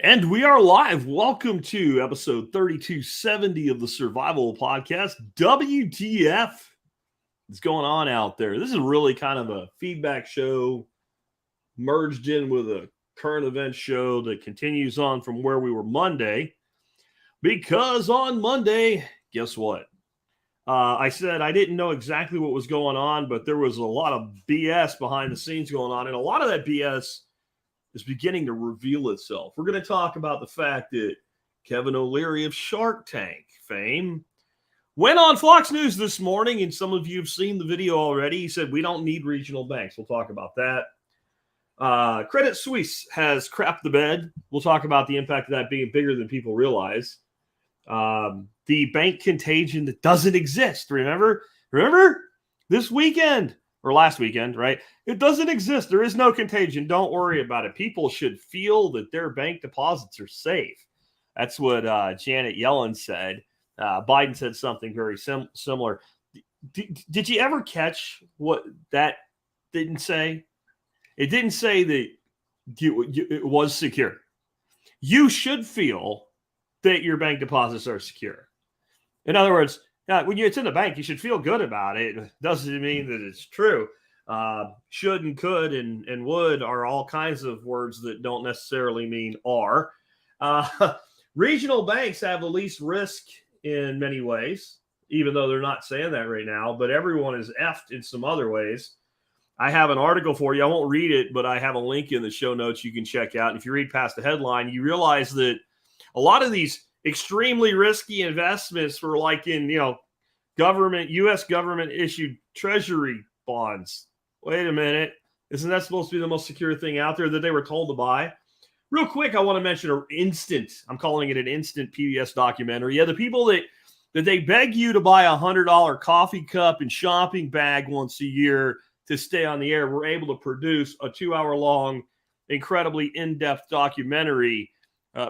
And we are live. Welcome to episode 3270 of the Survival Podcast. WTF is going on out there? This is really kind of a feedback show merged in with a current event show that continues on from where we were Monday. Because on Monday, guess what? I said I didn't know exactly what was going on, but there was a lot of BS behind the scenes going on. And a lot of that BS is beginning to reveal itself. We're going to talk about the fact that Kevin O'Leary of Shark Tank fame went on Fox News this morning, and some of you have seen the video already. He said, we don't need regional banks. We'll talk about that. Credit Suisse has crapped the bed. We'll talk about the impact of that being bigger than people realize. The bank contagion that doesn't exist. Remember this weekend or last weekend, right? It doesn't exist. There is no contagion. Don't worry about it. People should feel that their bank deposits are safe. That's what Janet Yellen said. Biden said something very similar. Did you ever catch what that didn't say? It didn't say that it was secure. You should feel that your bank deposits are secure. In other words, when it's in the bank, you should feel good about it. It doesn't mean that it's true. Should and could and would are all kinds of words that don't necessarily mean are. Regional banks have the least risk in many ways, even though they're not saying that right now, but everyone is effed in some other ways. I have an article for you. I won't read it, but I have a link in the show notes you can check out. And if you read past the headline, you realize that a lot of these extremely risky investments were like in, U.S. government issued treasury bonds. Wait a minute. Isn't that supposed to be the most secure thing out there that they were told to buy? Real quick, I want to mention I'm calling it an instant PBS documentary. Yeah, the people that they beg you to buy $100 coffee cup and shopping bag once a year to stay on the air were able to produce a 2-hour-long, incredibly in-depth documentary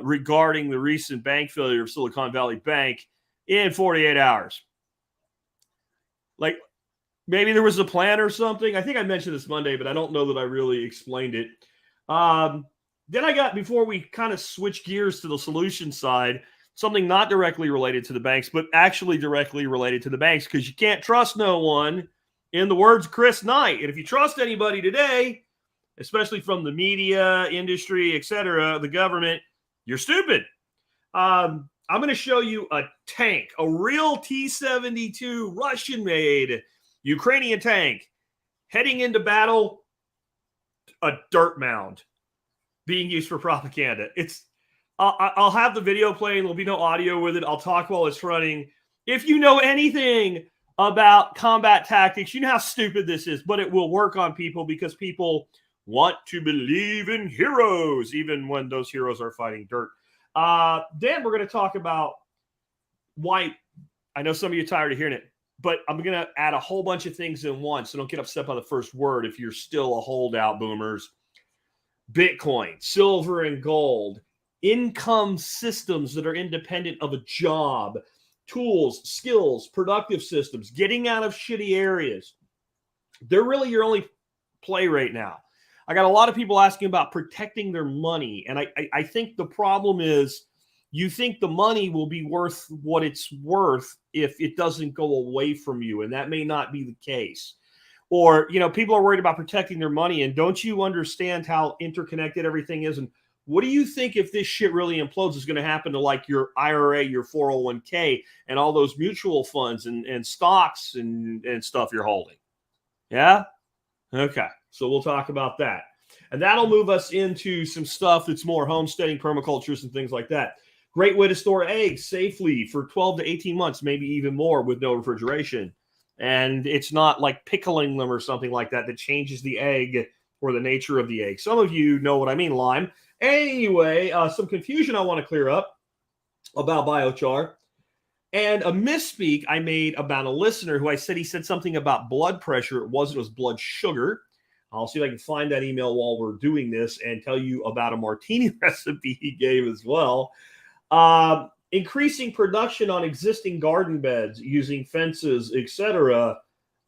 regarding the recent bank failure of Silicon Valley Bank in 48 hours. Like, maybe there was a plan or something. I think I mentioned this Monday, but I don't know that I really explained it. Then before we kind of switch gears to the solution side, something not directly related to the banks, but actually directly related to the banks, because you can't trust no one, in the words of Chris Knight. And if you trust anybody today, especially from the media, industry, etc., the government, you're stupid. I'm going to show you a tank, a real T-72 Russian-made Ukrainian tank heading into battle, a dirt mound being used for propaganda. I'll have the video playing. There'll be no audio with it. I'll talk while it's running. If you know anything about combat tactics, you know how stupid this is, but it will work on people because people want to believe in heroes, even when those heroes are fighting dirt. Then we're going to talk about why. I know some of you are tired of hearing it, but I'm going to add a whole bunch of things in one, so don't get upset by the first word if you're still a holdout, boomers. Bitcoin, silver and gold, income systems that are independent of a job, tools, skills, productive systems, getting out of shitty areas. They're really your only play right now. I got a lot of people asking about protecting their money. And I think the problem is you think the money will be worth what it's worth if it doesn't go away from you. And that may not be the case. Or, people are worried about protecting their money. And don't you understand how interconnected everything is? And what do you think if this shit really implodes is going to happen to like your IRA, your 401k, and all those mutual funds and stocks and stuff you're holding? Yeah? Okay. So we'll talk about that. And that'll move us into some stuff that's more homesteading, permacultures, and things like that. Great way to store eggs safely for 12 to 18 months, maybe even more with no refrigeration. And it's not like pickling them or something like that changes the egg or the nature of the egg. Some of you know what I mean, Lime. Anyway, some confusion I want to clear up about biochar. And a misspeak I made about a listener who he said something about blood pressure. It was blood sugar. I'll see if I can find that email while we're doing this and tell you about a martini recipe he gave as well. Increasing production on existing garden beds using fences, etc.,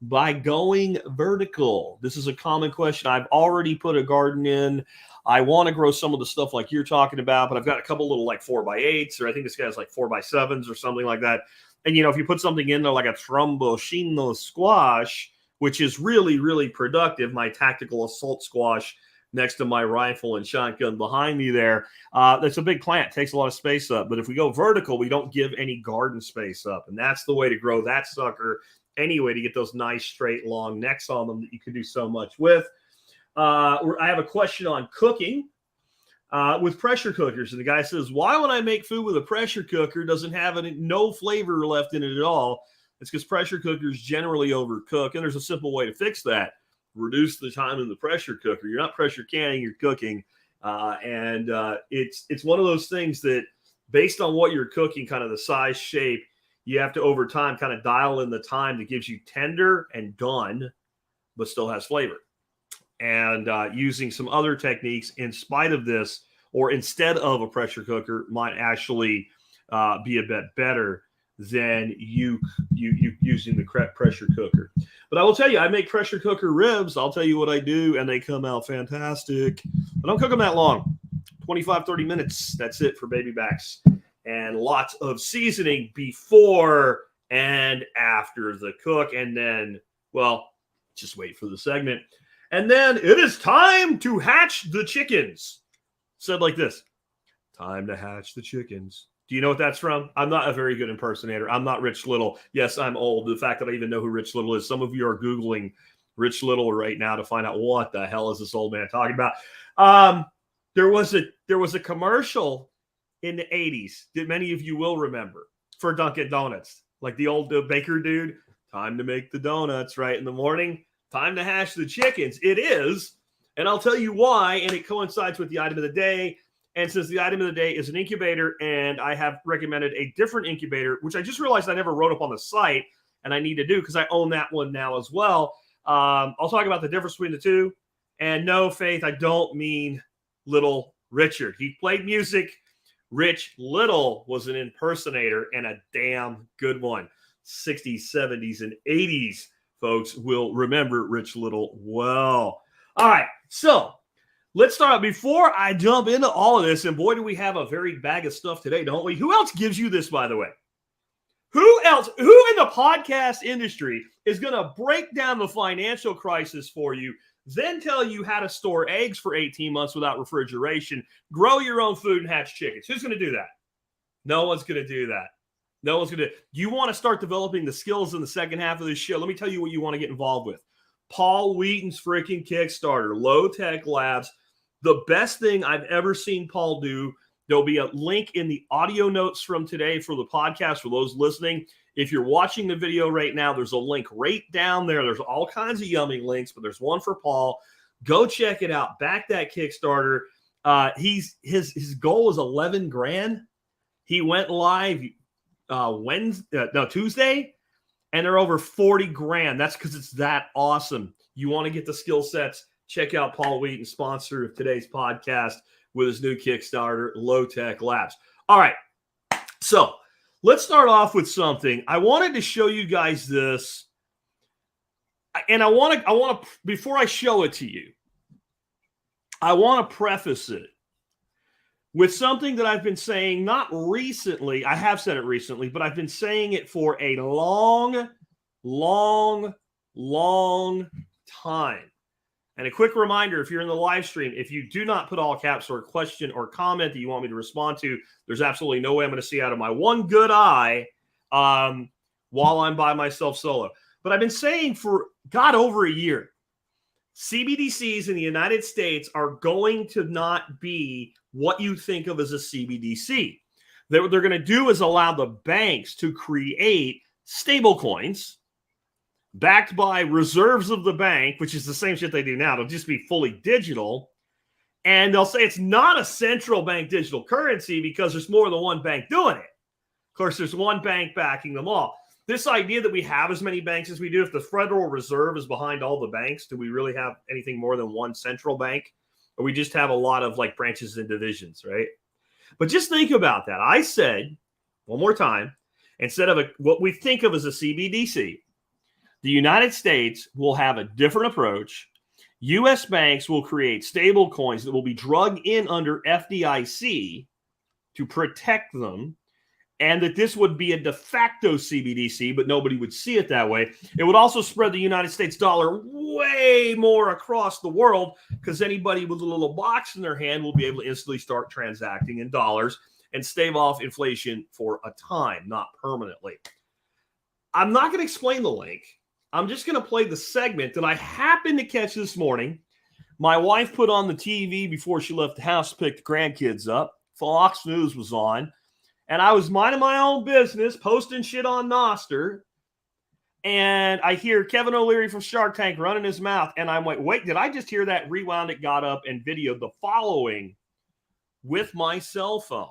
by going vertical? This is a common question. I've already put a garden in. I want to grow some of the stuff like you're talking about, but I've got a couple little like 4x8s, or I think this guy's like 4x7s or something like that. And, if you put something in there like a tromboncino squash, which is really, really productive, my tactical assault squash next to my rifle and shotgun behind me there, that's a big plant, takes a lot of space up. But if we go vertical, we don't give any garden space up. And that's the way to grow that sucker anyway, to get those nice straight long necks on them that you can do so much with. I have a question on cooking with pressure cookers. And the guy says, why when I make food with a pressure cooker doesn't have no flavor left in it at all? It's because pressure cookers generally overcook. And there's a simple way to fix that. Reduce the time in the pressure cooker. You're not pressure canning, you're cooking. It's one of those things that based on what you're cooking, kind of the size, shape, you have to over time kind of dial in the time that gives you tender and done, but still has flavor. And using some other techniques in spite of this, or instead of a pressure cooker, might actually be a bit better than you using the pressure cooker. But I will tell you, I make pressure cooker ribs. I'll tell you what I do, and they come out fantastic. I don't cook them that long, 25, 30 minutes. That's it for baby backs. And lots of seasoning before and after the cook. And then, well, just wait for the segment. And then it is time to hatch the chickens. Said like this, time to hatch the chickens. Do you know what that's from? I'm not a very good impersonator. I'm not Rich Little. Yes, I'm old. The fact that I even know who Rich Little is. Some of you are Googling Rich Little right now to find out what the hell is this old man talking about. There was a commercial in the 80s that many of you will remember for Dunkin' Donuts. Like the old baker dude. Time to make the donuts right in the morning. Time to hash the chickens. It is. And I'll tell you why. And it coincides with the item of the day. And since the item of the day is an incubator, and I have recommended a different incubator, which I just realized I never wrote up on the site, and I need to do because I own that one now as well. I'll talk about the difference between the two. And no, Faith, I don't mean Little Richard. He played music. Rich Little was an impersonator, and a damn good one. 60s, 70s, and 80s folks will remember Rich Little well. All right, so let's start. Before I jump into all of this, and boy, do we have a very bag of stuff today, don't we? Who else gives you this, by the way? Who in the podcast industry is going to break down the financial crisis for you, then tell you how to store eggs for 18 months without refrigeration, grow your own food, and hatch chickens? Who's going to do that? No one's going to do that. No one's going to. Do you want to start developing the skills in the second half of this show? Let me tell you what you want to get involved with. Paul Wheaton's freaking Kickstarter, Low Tech Labs. The best thing I've ever seen Paul do. There'll be a link in the audio notes from today for the podcast for those listening. If you're watching the video right now, there's a link right down there. There's all kinds of yummy links, but there's one for Paul. Go check it out. Back that Kickstarter. His goal is 11 grand. He went live Tuesday, and they're over 40 grand. That's because it's that awesome. You want to get the skill sets. Check out Paul Wheaton, sponsor of today's podcast, with his new Kickstarter, Low Tech Labs. All right, so let's start off with something. I wanted to show you guys this, and I want to before I show it to you, I want to preface it with something that I've been saying, not recently. I have said it recently, but I've been saying it for a long time. And a quick reminder, if you're in the live stream, if you do not put all caps or a question or comment that you want me to respond to, there's absolutely no way I'm going to see out of my one good eye while I'm by myself solo. But I've been saying for, God, over a year, CBDCs in the United States are going to not be what you think of as a CBDC. What they're going to do is allow the banks to create stablecoins backed by reserves of the bank, which is the same shit they do now. It'll just be fully digital. And they'll say it's not a central bank digital currency because there's more than one bank doing it. Of course, there's one bank backing them all. This idea that we have as many banks as we do, if the Federal Reserve is behind all the banks, do we really have anything more than one central bank? Or we just have a lot of like branches and divisions, right? But just think about that. I said, one more time, instead of what we think of as a CBDC, The United States will have a different approach. U.S. banks will create stable coins that will be drugged in under FDIC to protect them, and that this would be a de facto CBDC, but nobody would see it that way. It would also spread the United States dollar way more across the world, because anybody with a little box in their hand will be able to instantly start transacting in dollars and stave off inflation for a time, not permanently. I'm not going to explain the link. I'm just going to play the segment that I happened to catch this morning. My wife put on the TV before she left the house to pick the grandkids up. Fox News was on. And I was minding my own business, posting shit on Nostr. And I hear Kevin O'Leary from Shark Tank running his mouth. And I'm like, wait, did I just hear that? Rewound it, got up, and videoed the following with my cell phone.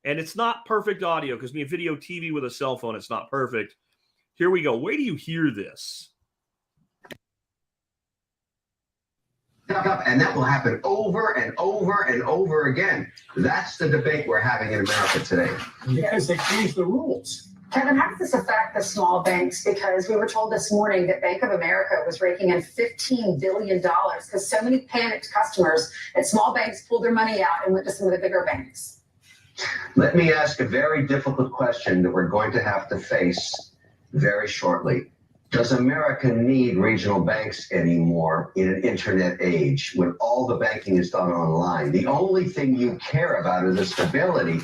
And it's not perfect audio, because when you video TV with a cell phone, it's not perfect. Here we go. Wait till you hear this. And that will happen over and over and over again. That's the debate we're having in America today. Because they changed the rules. Kevin, how does this affect the small banks? Because we were told this morning that Bank of America was raking in $15 billion because so many panicked customers that small banks pulled their money out and went to some of the bigger banks. Let me ask a very difficult question that we're going to have to face very shortly. Does America need regional banks anymore in an internet age when all the banking is done online? The only thing you care about is the stability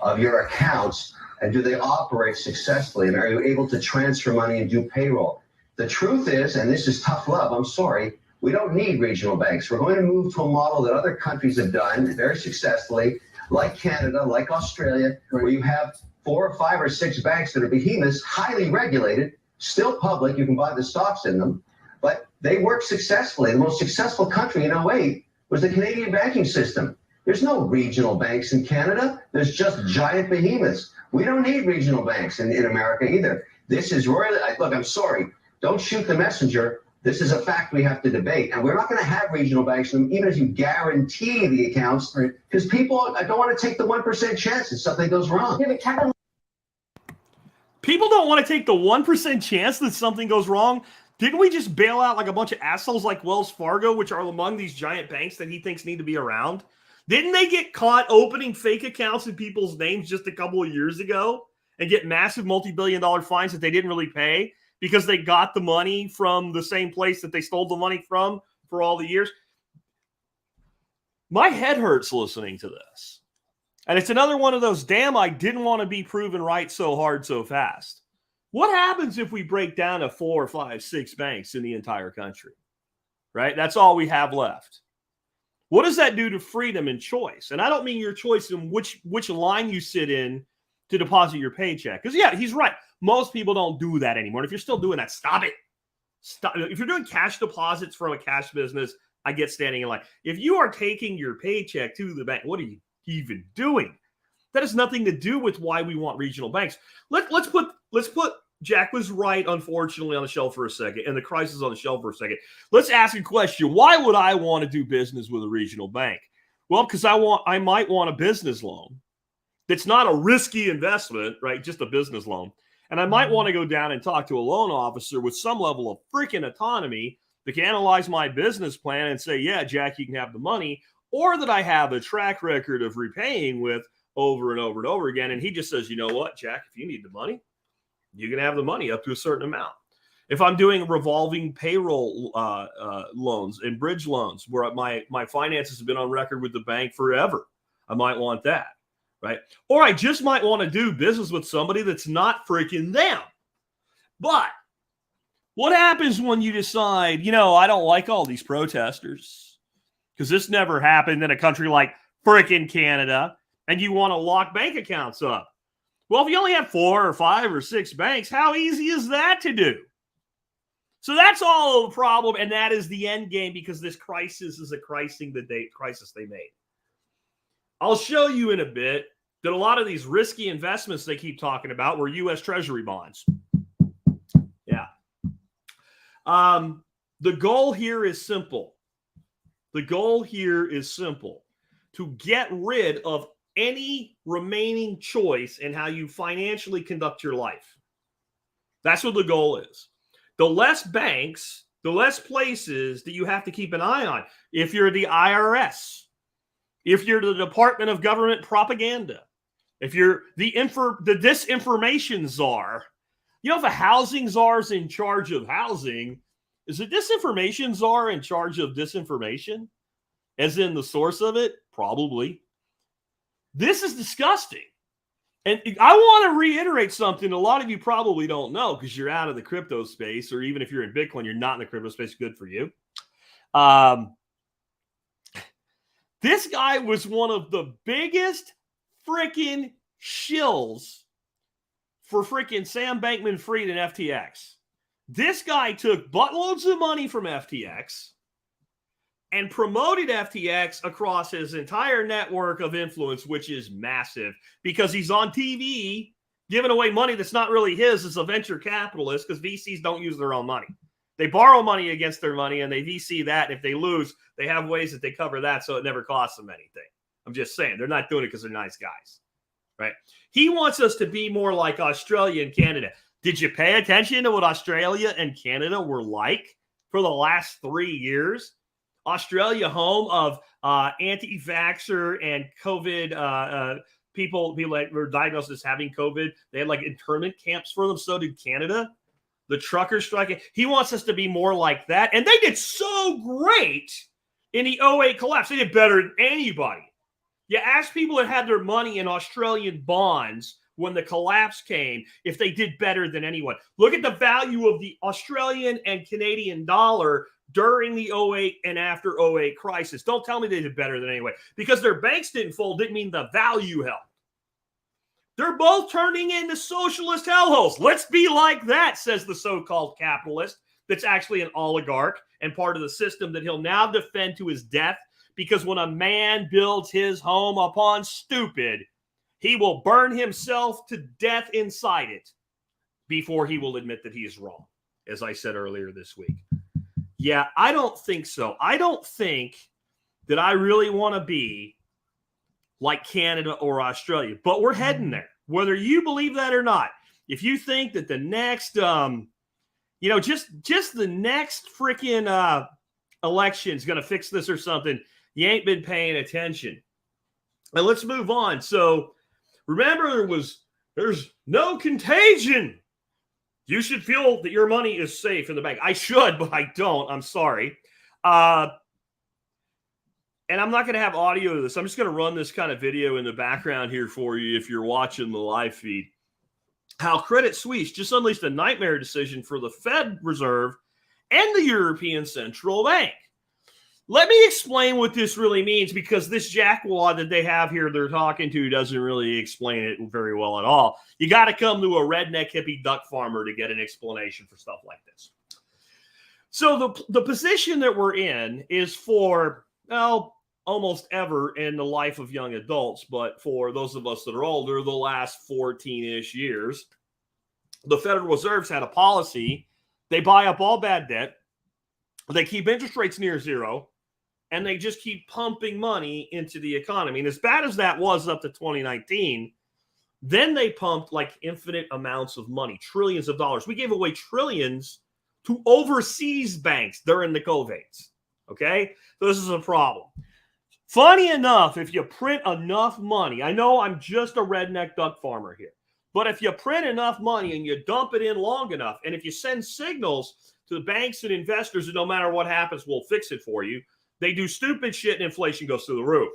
of your accounts, and do they operate successfully, and are you able to transfer money and do payroll? The truth is, and this is tough love, I'm sorry, we don't need regional banks. We're going to move to a model that other countries have done very successfully, like Canada, like Australia, where you have 4 or 5 or 6 banks that are behemoths, highly regulated, still public. You can buy the stocks in them, but they work successfully. The most successful country in 2008 was the Canadian banking system. There's no regional banks in Canada. There's just giant behemoths. We don't need regional banks in America either. This is really, look, I'm sorry. Don't shoot the messenger. This is a fact we have to debate. And we're not going to have regional banks, even as you guarantee the accounts, because people don't want to take the 1% chance that something goes wrong. Yeah, but Kevin, People don't want to take the 1% chance that something goes wrong. Didn't we just bail out like a bunch of assholes like Wells Fargo, which are among these giant banks that he thinks need to be around? Didn't they get caught opening fake accounts in people's names just a couple of years ago and get massive multi-billion-dollar fines that they didn't really pay because they got the money from the same place that they stole the money from for all the years? My head hurts listening to this. And it's another one of those, damn, I didn't want to be proven right so hard so fast. What happens if we break down to 4, 5, 6 banks in the entire country? Right? That's all we have left. What does that do to freedom and choice? And I don't mean your choice in which line you sit in to deposit your paycheck. Because, yeah, he's right. Most people don't do that anymore. And if you're still doing that, stop it. Stop. If you're doing cash deposits from a cash business, I get standing in line. If you are taking your paycheck to the bank, what are you even doing? That has nothing to do with why we want regional banks. Let's put Jack was right, unfortunately, on the shelf for a second, and the crisis on the shelf for a second. Let's ask a question. Why would I want to do business with a regional bank? Well, because I might want a business loan that's not a risky investment, right? Just a business loan. And I might want to go down and talk to a loan officer with some level of freaking autonomy that can analyze my business plan and say, yeah, Jack, you can have the money, or that I have a track record of repaying with over and over and over again. And he just says, you know what, Jack, if you need the money, you can have the money up to a certain amount. If I'm doing revolving payroll loans and bridge loans where my finances have been on record with the bank forever, I might want that, right? Or I just might want to do business with somebody that's not freaking them. But what happens when you decide, I don't like all these protesters because this never happened in a country like freaking Canada, and you want to lock bank accounts up? Well, if you only have 4 or 5 or 6 banks, how easy is that to do? So that's all the problem, and that is the end game, because this crisis is a crisis they made. I'll show you in a bit that a lot of these risky investments they keep talking about were U.S. Treasury bonds. Yeah. The goal here is simple. To get rid of any remaining choice in how you financially conduct your life. That's what the goal is. the less banks, the less places that you have to keep an eye on. If you're the IRS, if you're the Department of Government Propaganda, if you're the disinformation czar, you know, if a housing czar is in charge of housing, is the disinformation czar in charge of disinformation? As in the source of it? Probably. This is disgusting. And I want to reiterate something a lot of you probably don't know because you're out of the crypto space, or even if you're in Bitcoin, you're not in the crypto space. Good for you. This guy was one of the biggest freaking shills for freaking Sam Bankman-Fried and FTX. This guy took buttloads of money from FTX and promoted FTX across his entire network of influence, which is massive because he's on TV giving away money that's not really his as a venture capitalist, because VCs don't use their own money. They borrow money against their money and they VC that. If they lose, they have ways that they cover that so it never costs them anything. I'm just saying, they're not doing it because they're nice guys, right? He wants us to be more like Australia and Canada. Did you pay attention to what Australia and Canada were like for the last 3 years? Australia, home of anti-vaxxer and COVID people that were diagnosed as having COVID. They had like internment camps for them. So did Canada. The trucker strike. He wants us to be more like that. And they did so great in the 08 collapse. They did better than anybody. You ask people that had their money in Australian bonds when the collapse came if they did better than anyone. Look at the value of the Australian and Canadian dollar during the 08 and after 08 crisis. Don't tell me they did better than anyone. Because their banks didn't fold didn't mean the value held. They're both turning into socialist hellholes. Let's be like that, says the so-called capitalist that's actually an oligarch and part of the system that he'll now defend to his death, because when a man builds his home upon stupid, he will burn himself to death inside it before he will admit that he is wrong, as I said earlier this week. Yeah, I don't think so. I don't think that I really want to be like Canada or Australia, but we're heading there, whether you believe that or not. If you think that the next, just the next freaking election is going to fix this or something, you ain't been paying attention. And let's move on. So remember, there's no contagion. You should feel that your money is safe in the bank. I should, but I don't. I'm sorry. And I'm not going to have audio to this. I'm just going to run this kind of video in the background here for you if you're watching the live feed. How Credit Suisse just unleashed a nightmare decision for the Fed Reserve and the European Central Bank. Let me explain what this really means, because this jackwad that they have here they're talking to doesn't really explain it very well at all. You got to come to a redneck hippie duck farmer to get an explanation for stuff like this. So the position that we're in is for, almost ever in the life of young adults, but for those of us that are older, the last 14-ish years, the Federal Reserve's had a policy. They buy up all bad debt. They keep interest rates near zero, and they just keep pumping money into the economy. And as bad as that was up to 2019, then they pumped like infinite amounts of money, trillions of dollars. We gave away trillions to overseas banks during the COVIDs. Okay? So this is a problem. Funny enough, if you print enough money, I know I'm just a redneck duck farmer here, but if you print enough money and you dump it in long enough, and if you send signals to the banks and investors that no matter what happens, we'll fix it for you, they do stupid shit and inflation goes through the roof.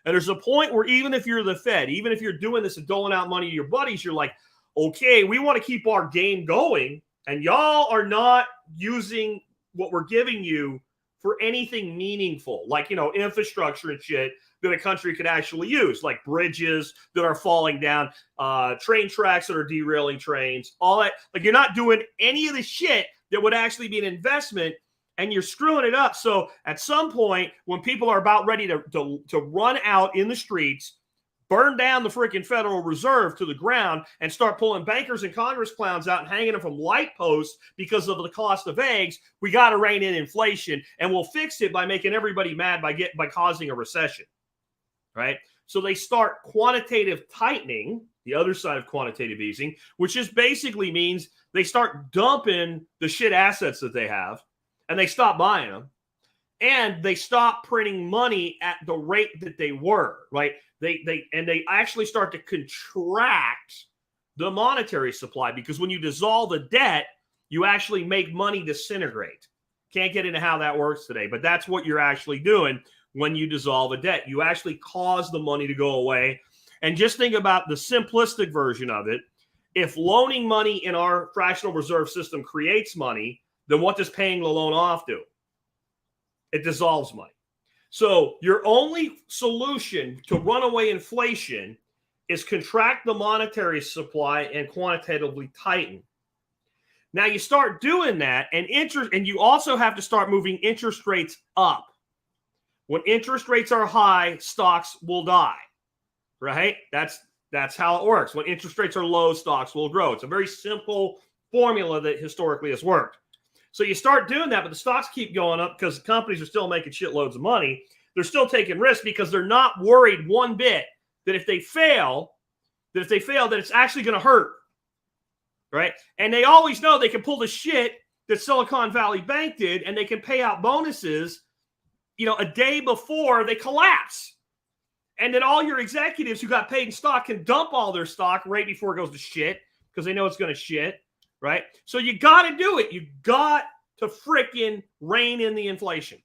And there's a point where even if you're the Fed, even if you're doing this and doling out money to your buddies, you're like, okay, we want to keep our game going, and y'all are not using what we're giving you for anything meaningful, like, infrastructure and shit that a country could actually use, like bridges that are falling down, train tracks that are derailing trains, all that. Like, you're not doing any of the shit that would actually be an investment, and you're screwing it up. So at some point, when people are about ready to run out in the streets, burn down the freaking Federal Reserve to the ground, and start pulling bankers and Congress clowns out and hanging them from light posts because of the cost of eggs, we got to rein in inflation, and we'll fix it by making everybody mad by causing a recession, right? So they start quantitative tightening, the other side of quantitative easing, which just basically means they start dumping the shit assets that they have and they stop buying them and they stop printing money at the rate that they were, right? They actually start to contract the monetary supply, because when you dissolve the debt, you actually make money disintegrate. Can't get into how that works today, but that's what you're actually doing when you dissolve a debt. You actually cause the money to go away. And just think about the simplistic version of it. If loaning money in our fractional reserve system creates money, then what does paying the loan off do? It dissolves money. So your only solution to runaway inflation is contract the monetary supply and quantitatively tighten. Now you start doing that, and you also have to start moving interest rates up. When interest rates are high, stocks will die, right? That's how it works. When interest rates are low, stocks will grow. It's a very simple formula that historically has worked. So you start doing that, but the stocks keep going up because the companies are still making shitloads of money. They're still taking risks because they're not worried one bit that if they fail, that it's actually going to hurt, right? And they always know they can pull the shit that Silicon Valley Bank did, and they can pay out bonuses, a day before they collapse. And then all your executives who got paid in stock can dump all their stock right before it goes to shit because they know it's going to shit, right? So you got to do it. You got to freaking rein in the inflation.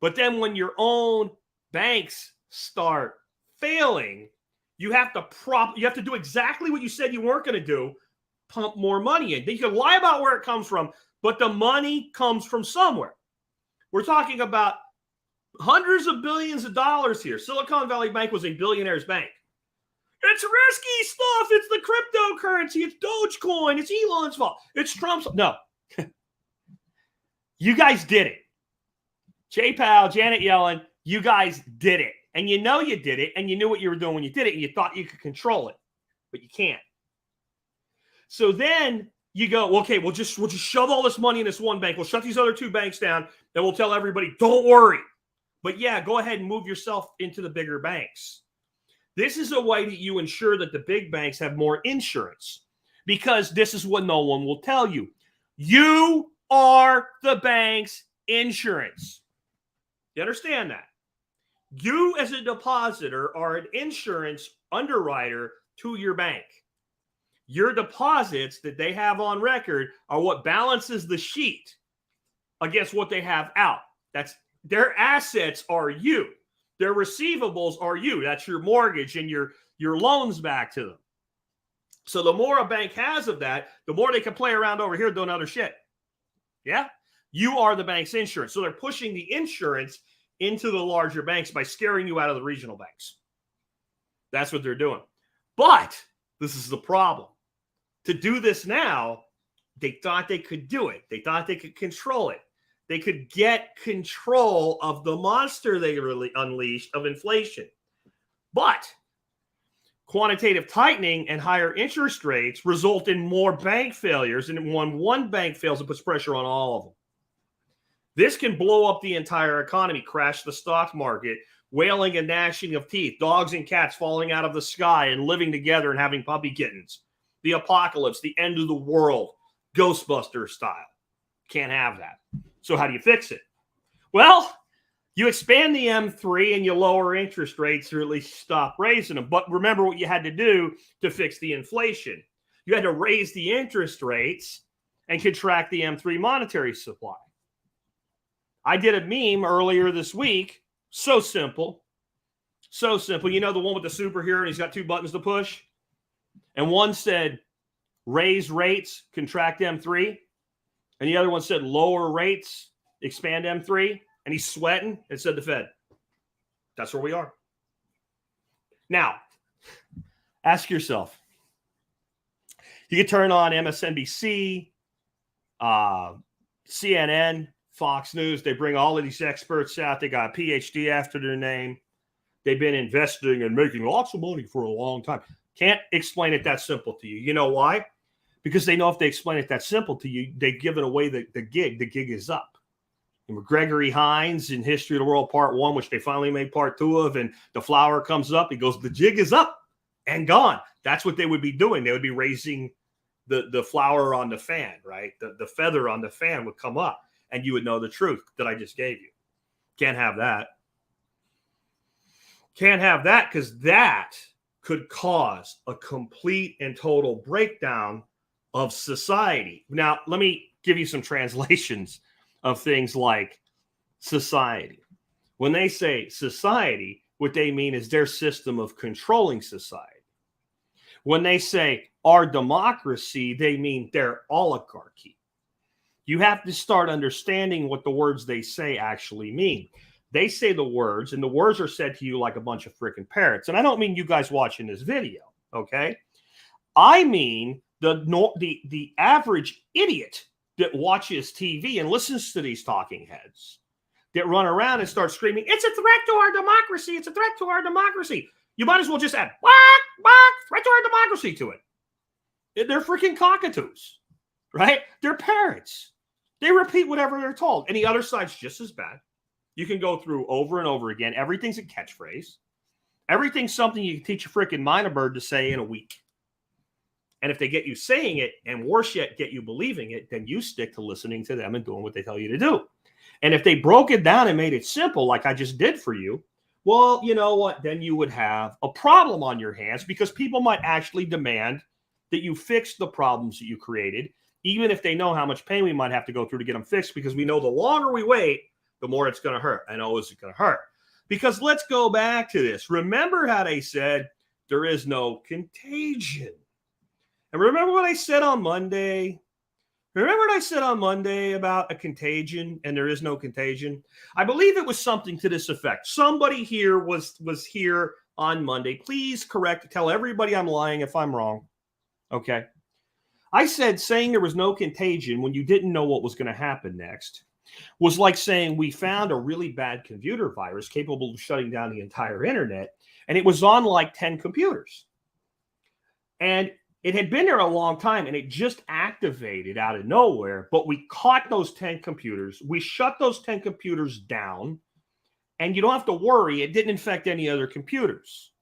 But then when your own banks start failing, you have to do exactly what you said you weren't going to do, pump more money in. You can lie about where it comes from, but the money comes from somewhere. We're talking about hundreds of billions of dollars here. Silicon Valley Bank was a billionaire's bank. It's risky stuff. It's the cryptocurrency. It's Dogecoin. It's Elon's fault. It's Trump's. No. You guys did it. Jay Powell, Janet Yellen, you guys did it. And you know you did it, and you knew what you were doing when you did it, and you thought you could control it, but you can't. So then you go, okay, we'll just shove all this money in this one bank. We'll shut these other two banks down, and we'll tell everybody, don't worry. But yeah, go ahead and move yourself into the bigger banks. This is a way that you ensure that the big banks have more insurance, because this is what no one will tell you. You are the bank's insurance. You understand that? You as a depositor are an insurance underwriter to your bank. Your deposits that they have on record are what balances the sheet against what they have out. That's their assets are you. Their receivables are you. That's your mortgage and your loans back to them. So the more a bank has of that, the more they can play around over here doing other shit. Yeah? You are the bank's insurance. So they're pushing the insurance into the larger banks by scaring you out of the regional banks. That's what they're doing. But this is the problem. To do this now, they thought they could do it. They thought they could control it. They could get control of the monster they really unleashed of inflation. But quantitative tightening and higher interest rates result in more bank failures. And when one bank fails, it puts pressure on all of them. This can blow up the entire economy, crash the stock market, wailing and gnashing of teeth, dogs and cats falling out of the sky and living together and having puppy kittens. The apocalypse, the end of the world, Ghostbuster style. Can't have that. So how do you fix it? Well, you expand the M3 and you lower interest rates, or at least stop raising them. But remember what you had to do to fix the inflation. You had to raise the interest rates and contract the M3 monetary supply. I did a meme earlier this week. So simple. So simple. You know the one with the superhero and he's got two buttons to push? And one said, raise rates, contract M3. And the other one said, lower rates, expand M3. And he's sweating and said the Fed. That's where we are. Now, ask yourself. You can turn on MSNBC, CNN, Fox News. They bring all of these experts out. They got a PhD after their name. They've been investing and making lots of money for a long time. Can't explain it that simple to you. You know why? Because they know if they explain it that simple to you, they've given away the gig. The gig is up. And Gregory Hines in History of the World Part 1, which they finally made Part 2 of, and the flower comes up. He goes, the jig is up and gone. That's what they would be doing. They would be raising the flower on the fan, right? The feather on the fan would come up, and you would know the truth that I just gave you. Can't have that. Can't have that, because that could cause a complete and total breakdown of society. Now, let me give you some translations of things like society. When they say society, what they mean is their system of controlling society. When they say our democracy, they mean their oligarchy. You have to start understanding what the words they say actually mean. They say the words, and the words are said to you like a bunch of freaking parrots. And I don't mean you guys watching this video, okay? I mean the average idiot that watches TV and listens to these talking heads that run around and start screaming, it's a threat to our democracy. It's a threat to our democracy. You might as well just add, threat to our democracy to it. They're freaking cockatoos, right? They're parrots. They repeat whatever they're told. And the other side's just as bad. You can go through over and over again. Everything's a catchphrase. Everything's something you can teach a freaking minor bird to say in a week. And if they get you saying it, and worse yet, get you believing it, then you stick to listening to them and doing what they tell you to do. And if they broke it down and made it simple, like I just did for you, well, you know what? Then you would have a problem on your hands, because people might actually demand that you fix the problems that you created, even if they know how much pain we might have to go through to get them fixed, because we know the longer we wait, the more it's going to hurt. I know it's going to hurt. Because let's go back to this. Remember how they said there is no contagion. And remember what I said on Monday? Remember what I said on Monday about a contagion and there is no contagion? I believe it was something to this effect. Somebody here was here on Monday. Please tell everybody I'm lying if I'm wrong. Okay. I said saying there was no contagion when you didn't know what was going to happen next was like saying we found a really bad computer virus capable of shutting down the entire internet, and it was on like 10 computers. And it had been there a long time, and it just activated out of nowhere, but we caught those 10 computers. We shut those 10 computers down, and you don't have to worry. It didn't infect any other computers.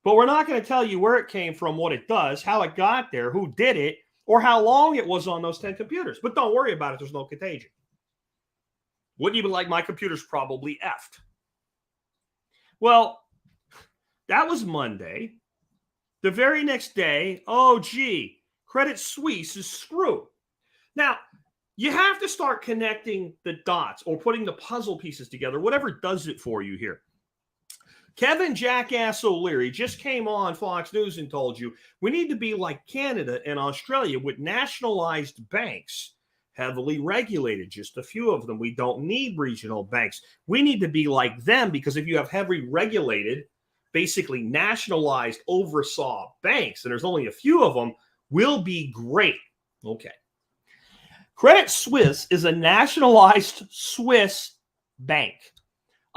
But we're not going to tell you where it came from, what it does, how it got there, who did it, or how long it was on those 10 computers. But don't worry about it. There's no contagion. Wouldn't you be like, my computer's probably effed? Well, that was Monday. The very next day, oh, gee, Credit Suisse is screwed. Now, you have to start connecting the dots or putting the puzzle pieces together, whatever does it for you here. Kevin Jackass O'Leary just came on Fox News and told you we need to be like Canada and Australia with nationalized banks, heavily regulated, just a few of them. We don't need regional banks. We need to be like them, because if you have heavily regulated, basically nationalized, oversaw banks, and there's only a few of them, will be great. Okay. Credit Suisse is a nationalized Swiss bank.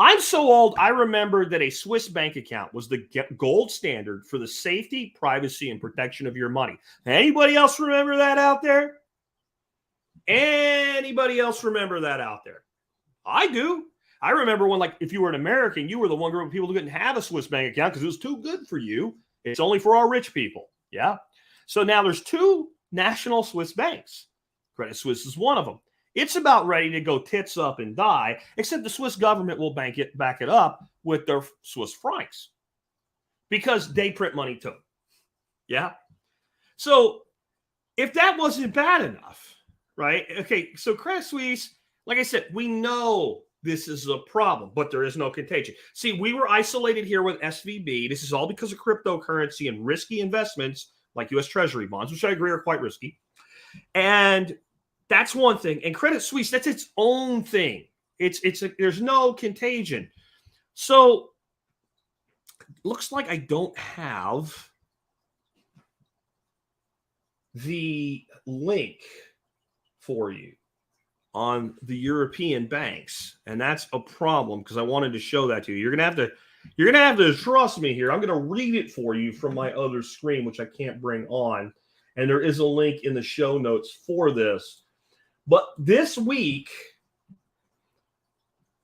I'm so old, I remember that a Swiss bank account was the gold standard for the safety, privacy, and protection of your money. Anybody else remember that out there? Anybody else remember that out there? I do. I remember when, like, if you were an American, you were the one group of people who didn't have a Swiss bank account because it was too good for you. It's only for our rich people. Yeah. So now there's two national Swiss banks. Credit Suisse is one of them. It's about ready to go tits up and die, except the Swiss government will back it up with their Swiss francs because they print money too. Yeah. So if that wasn't bad enough, right? Okay. So Credit Suisse, like I said, we know this is a problem, but there is no contagion. See, we were isolated here with SVB. This is all because of cryptocurrency and risky investments like U.S. Treasury bonds, which I agree are quite risky. And that's one thing. And Credit Suisse, that's its own thing. There's no contagion. So looks like I don't have the link for you on the European banks, and that's a problem because I wanted to show that to you. You're gonna have to trust me here. I'm gonna read it for you from my other screen, which I can't bring on, and there is a link in the show notes for this. But this week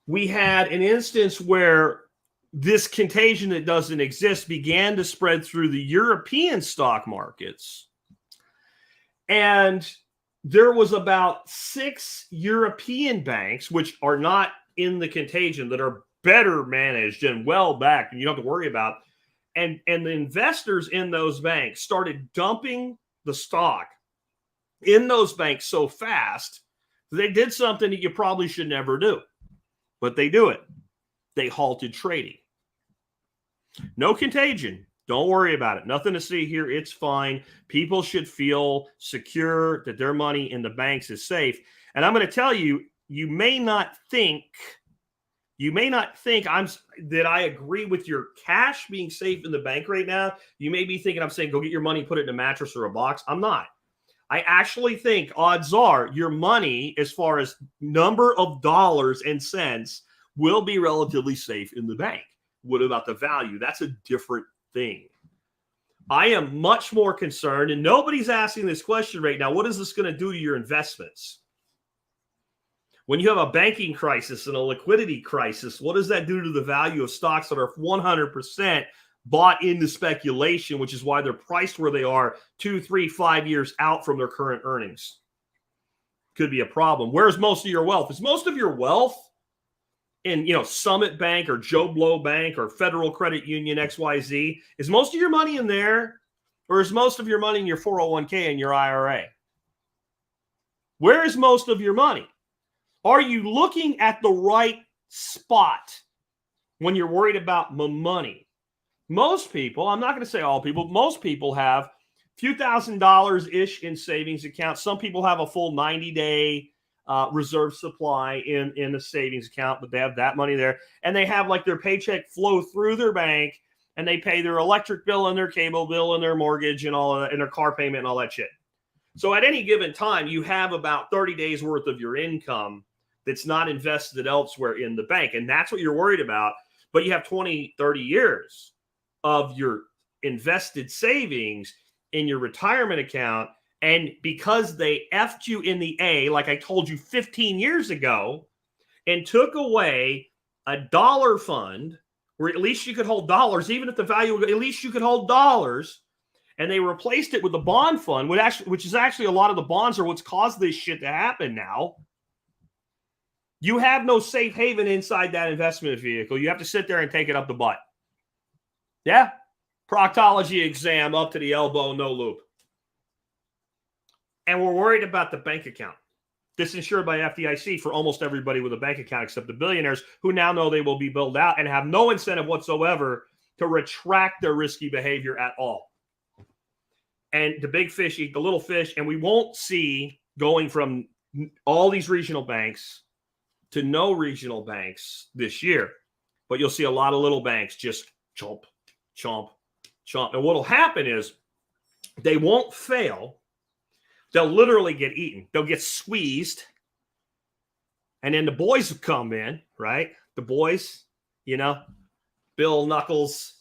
we had an instance where this contagion that doesn't exist began to spread through the European stock markets. And there was about 6 European banks, which are not in the contagion, that are better managed and well backed, and you don't have to worry about. And the investors in those banks started dumping the stock in those banks so fast, they did something that you probably should never do. But they do it. They halted trading. No contagion. Don't worry about it. Nothing to see here. It's fine. People should feel secure that their money in the banks is safe. And I'm going to tell you, you may not think that I agree with your cash being safe in the bank right now. You may be thinking I'm saying go get your money, put it in a mattress or a box. I'm not. I actually think odds are your money, as far as number of dollars and cents, will be relatively safe in the bank. What about the value? That's a different thing. I am much more concerned, and nobody's asking this question right now. What is this going to do to your investments? When you have a banking crisis and a liquidity crisis, what does that do to the value of stocks that are 100% bought into speculation, which is why they're priced where they are 2, 3, 5 years out from their current earnings? Could be a problem. Where's most of your wealth? Is most of your wealth in, Summit Bank or Joe Blow Bank or Federal Credit Union XYZ? Is most of your money in there, or is most of your money in your 401k and your IRA? Where is most of your money? Are you looking at the right spot when you're worried about money? Most people, I'm not going to say all people, most people have a few $1,000s-ish in savings accounts. Some people have a full 90-day reserve supply in a savings account, but they have that money there. And they have like their paycheck flow through their bank, and they pay their electric bill and their cable bill and their mortgage and all of that, and their car payment and all that shit. So at any given time, you have about 30 days worth of your income that's not invested elsewhere in the bank. And that's what you're worried about. But you have 20, 30 years of your invested savings in your retirement account. And because they effed you in the A, like I told you 15 years ago, and took away a dollar fund where at least you could hold dollars, even if the value, at least you could hold dollars, and they replaced it with the bond fund, which is actually a lot of the bonds are what's caused this shit to happen now. You have no safe haven inside that investment vehicle. You have to sit there and take it up the butt. Yeah. Proctology exam up to the elbow, no loop. And we're worried about the bank account. This insured by FDIC for almost everybody with a bank account except the billionaires, who now know they will be bailed out and have no incentive whatsoever to retract their risky behavior at all. And the big fish eat the little fish, and we won't see going from all these regional banks to no regional banks this year. But you'll see a lot of little banks just chomp, chomp, chomp. And what will happen is they won't fail. They'll literally get eaten. They'll get squeezed. And then the boys will come in, right? The boys, Bill Knuckles,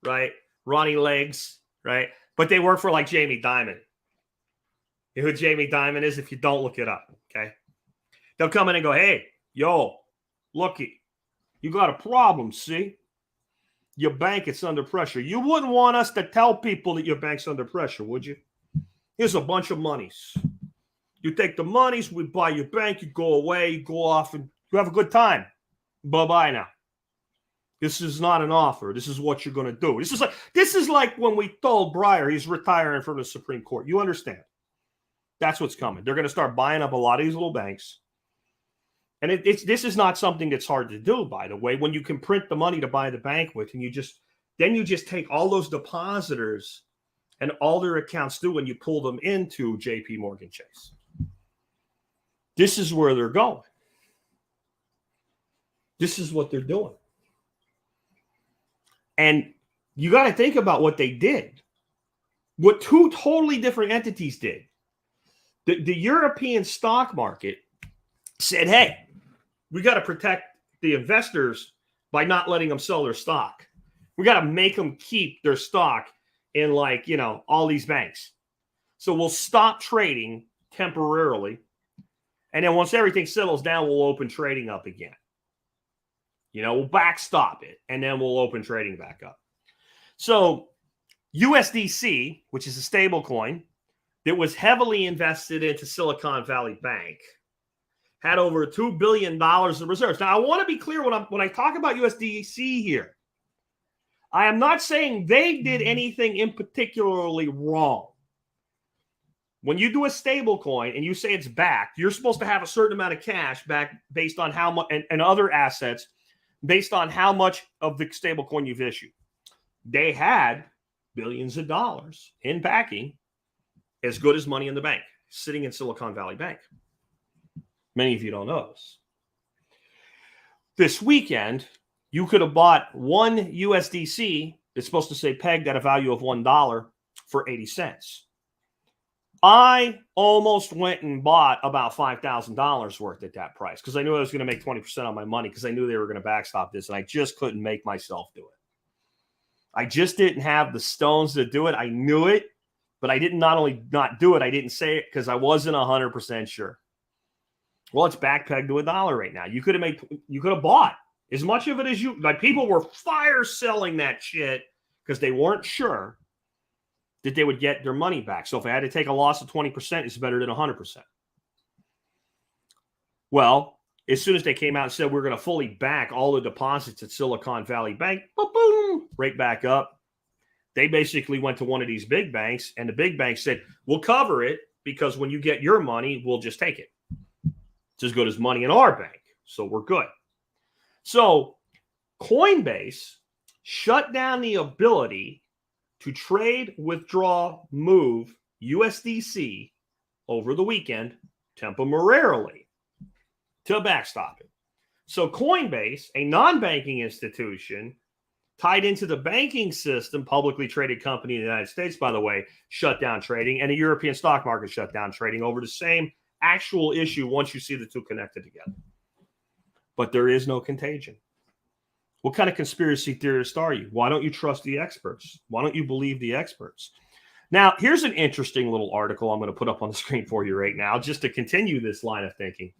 right? Ronnie Legs, right? But they work for like Jamie Dimon. You know who Jamie Dimon is? If you don't, look it up, okay? They'll come in and go, hey, yo, looky, you got a problem, see? Your bank is under pressure. You wouldn't want us to tell people that your bank's under pressure, would you? Here's a bunch of monies. You take the monies, we buy your bank, you go away, you go off, and you have a good time. Bye-bye now. This is not an offer. This is what you're going to do. This is like when we told Breyer he's retiring from the Supreme Court. You understand? That's what's coming. They're going to start buying up a lot of these little banks. And this is not something that's hard to do, by the way, when you can print the money to buy the bank with, and you just take all those depositors and all their accounts due and you pull them into JP Morgan Chase. This is where they're going. This is what they're doing. And you got to think about what they did. What two totally different entities did. The European stock market said, hey, we got to protect the investors by not letting them sell their stock. We got to make them keep their stock in all these banks. So we'll stop trading temporarily. And then once everything settles down, we'll open trading up again. We'll backstop it, and then we'll open trading back up. So USDC, which is a stable coin that was heavily invested into Silicon Valley Bank, had over $2 billion of reserves. Now, I want to be clear when I talk about USDC here. I am not saying they did anything in particularly wrong. When you do a stable coin and you say it's backed, you're supposed to have a certain amount of cash back based on how much and other assets based on how much of the stable coin you've issued. They had billions of dollars in backing, as good as money in the bank, sitting in Silicon Valley Bank. Many of you don't know this. This weekend, you could have bought one USDC that's supposed to say pegged at a value of $1 for 80 cents. I almost went and bought about $5,000 worth at that price because I knew I was going to make 20% on my money because I knew they were going to backstop this, and I just couldn't make myself do it. I just didn't have the stones to do it. I knew it, but I didn't not only not do it, I didn't say it because I wasn't 100% sure. Well, it's back pegged to $1 right now. You could have bought as much of it as you like. People were fire selling that shit because they weren't sure that they would get their money back. So if I had to take a loss of 20%, it's better than 100%. Well, as soon as they came out and said we're going to fully back all the deposits at Silicon Valley Bank, boom, boom, right back up. They basically went to one of these big banks, and the big bank said, we'll cover it because when you get your money, we'll just take it. It's as good as money in our bank, so we're good. So Coinbase shut down the ability to trade, withdraw, move USDC over the weekend temporarily to backstop it. So Coinbase, a non-banking institution tied into the banking system, publicly traded company in the United States, by the way, shut down trading, and the European stock market shut down trading over the same actual issue once you see the two connected together. But there is no contagion. What kind of conspiracy theorist are you? Why don't you trust the experts? Why don't you believe the experts? Now, here's an interesting little article I'm going to put up on the screen for you right now, just to continue this line of thinking.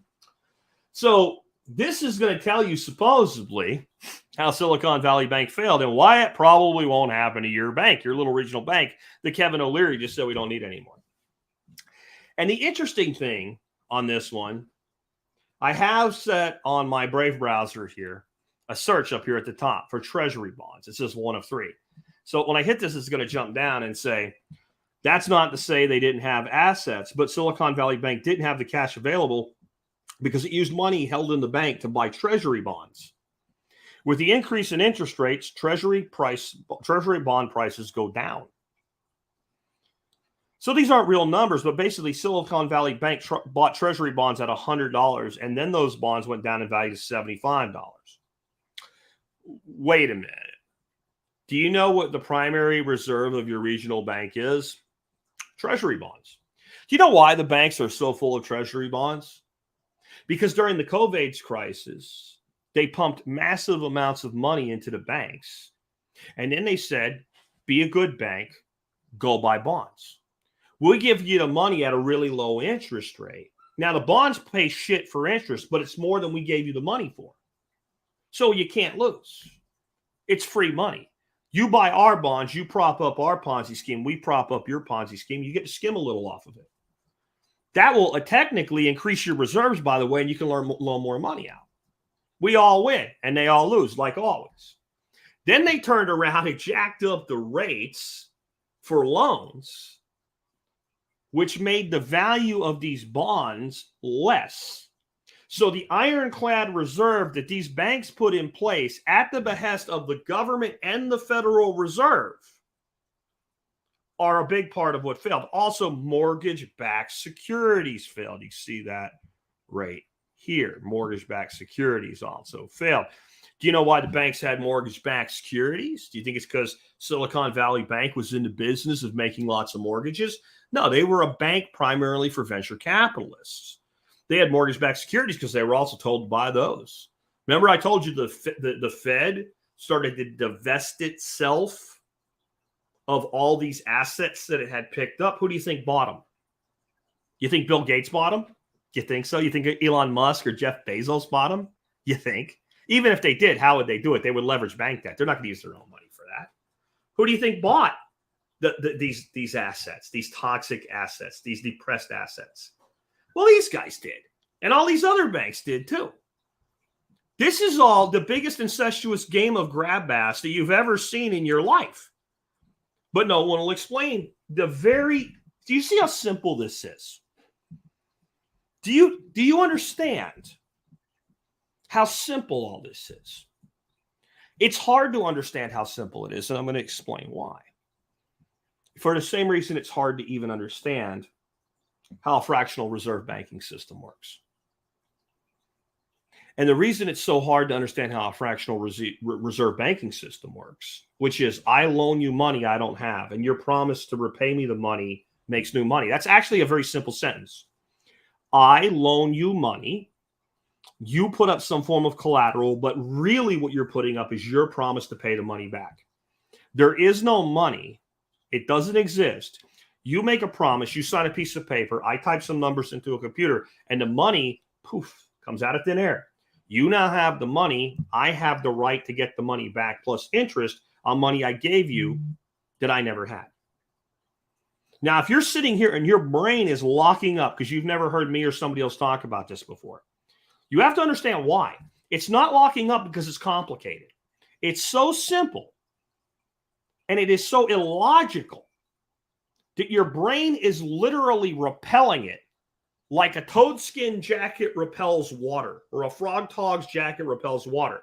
So this is going to tell you supposedly how Silicon Valley Bank failed and why it probably won't happen to your bank, your little regional bank that Kevin O'Leary just said we don't need anymore. And the interesting thing on this one, I have set on my Brave browser here a search up here at the top for treasury bonds. It says 1 of 3. So when I hit this, it's going to jump down and say, that's not to say they didn't have assets, but Silicon Valley Bank didn't have the cash available because it used money held in the bank to buy treasury bonds. With the increase in interest rates, treasury bond prices go down. So these aren't real numbers, but basically Silicon Valley Bank bought treasury bonds at $100, and then those bonds went down in value to $75. Wait a minute. Do you know what the primary reserve of your regional bank is? Treasury bonds. Do you know why the banks are so full of treasury bonds? Because during the COVID crisis, they pumped massive amounts of money into the banks. And then they said, be a good bank, go buy bonds. We'll give you the money at a really low interest rate. Now, the bonds pay shit for interest, but it's more than we gave you the money for. So you can't lose. It's free money. You buy our bonds, you prop up our Ponzi scheme, we prop up your Ponzi scheme, you get to skim a little off of it. That will technically increase your reserves, by the way, and you can loan more money out. We all win, and they all lose, like always. Then they turned around and jacked up the rates for loans, which made the value of these bonds less. So the ironclad reserve that these banks put in place at the behest of the government and the Federal Reserve are a big part of what failed. Also, mortgage-backed securities failed. You see that right here. Mortgage-backed securities also failed. Do you know why the banks had mortgage-backed securities? Do you think it's because Silicon Valley Bank was in the business of making lots of mortgages? No, they were a bank primarily for venture capitalists. They had mortgage-backed securities because they were also told to buy those. Remember I told you the Fed started to divest itself of all these assets that it had picked up? Who do you think bought them? You think Bill Gates bought them? You think so? You think Elon Musk or Jeff Bezos bought them? You think? Even if they did, how would they do it? They would leverage bank debt. They're not going to use their own money for that. Who do you think bought these assets, these toxic assets, these depressed assets? Well, these guys did. And all these other banks did too. This is all the biggest incestuous game of grab ass that you've ever seen in your life. But no one will explain do you see how simple this is? Do you understand how simple all this is? It's hard to understand how simple it is, and I'm going to explain why. For the same reason it's hard to even understand how a fractional reserve banking system works. And the reason it's so hard to understand how a fractional reserve banking system works, which is I loan you money I don't have, and your promise to repay me the money makes new money. That's actually a very simple sentence. I loan you money. You put up some form of collateral, but really what you're putting up is your promise to pay the money back. There is no money. It doesn't exist. You make a promise. You sign a piece of paper. I type some numbers into a computer, and the money, poof, comes out of thin air. You now have the money. I have the right to get the money back plus interest on money I gave you that I never had. Now, if you're sitting here and your brain is locking up because you've never heard me or somebody else talk about this before, you have to understand why. It's not locking up because it's complicated. It's so simple and it is so illogical that your brain is literally repelling it like a toadskin jacket repels water, or a frog tog's jacket repels water,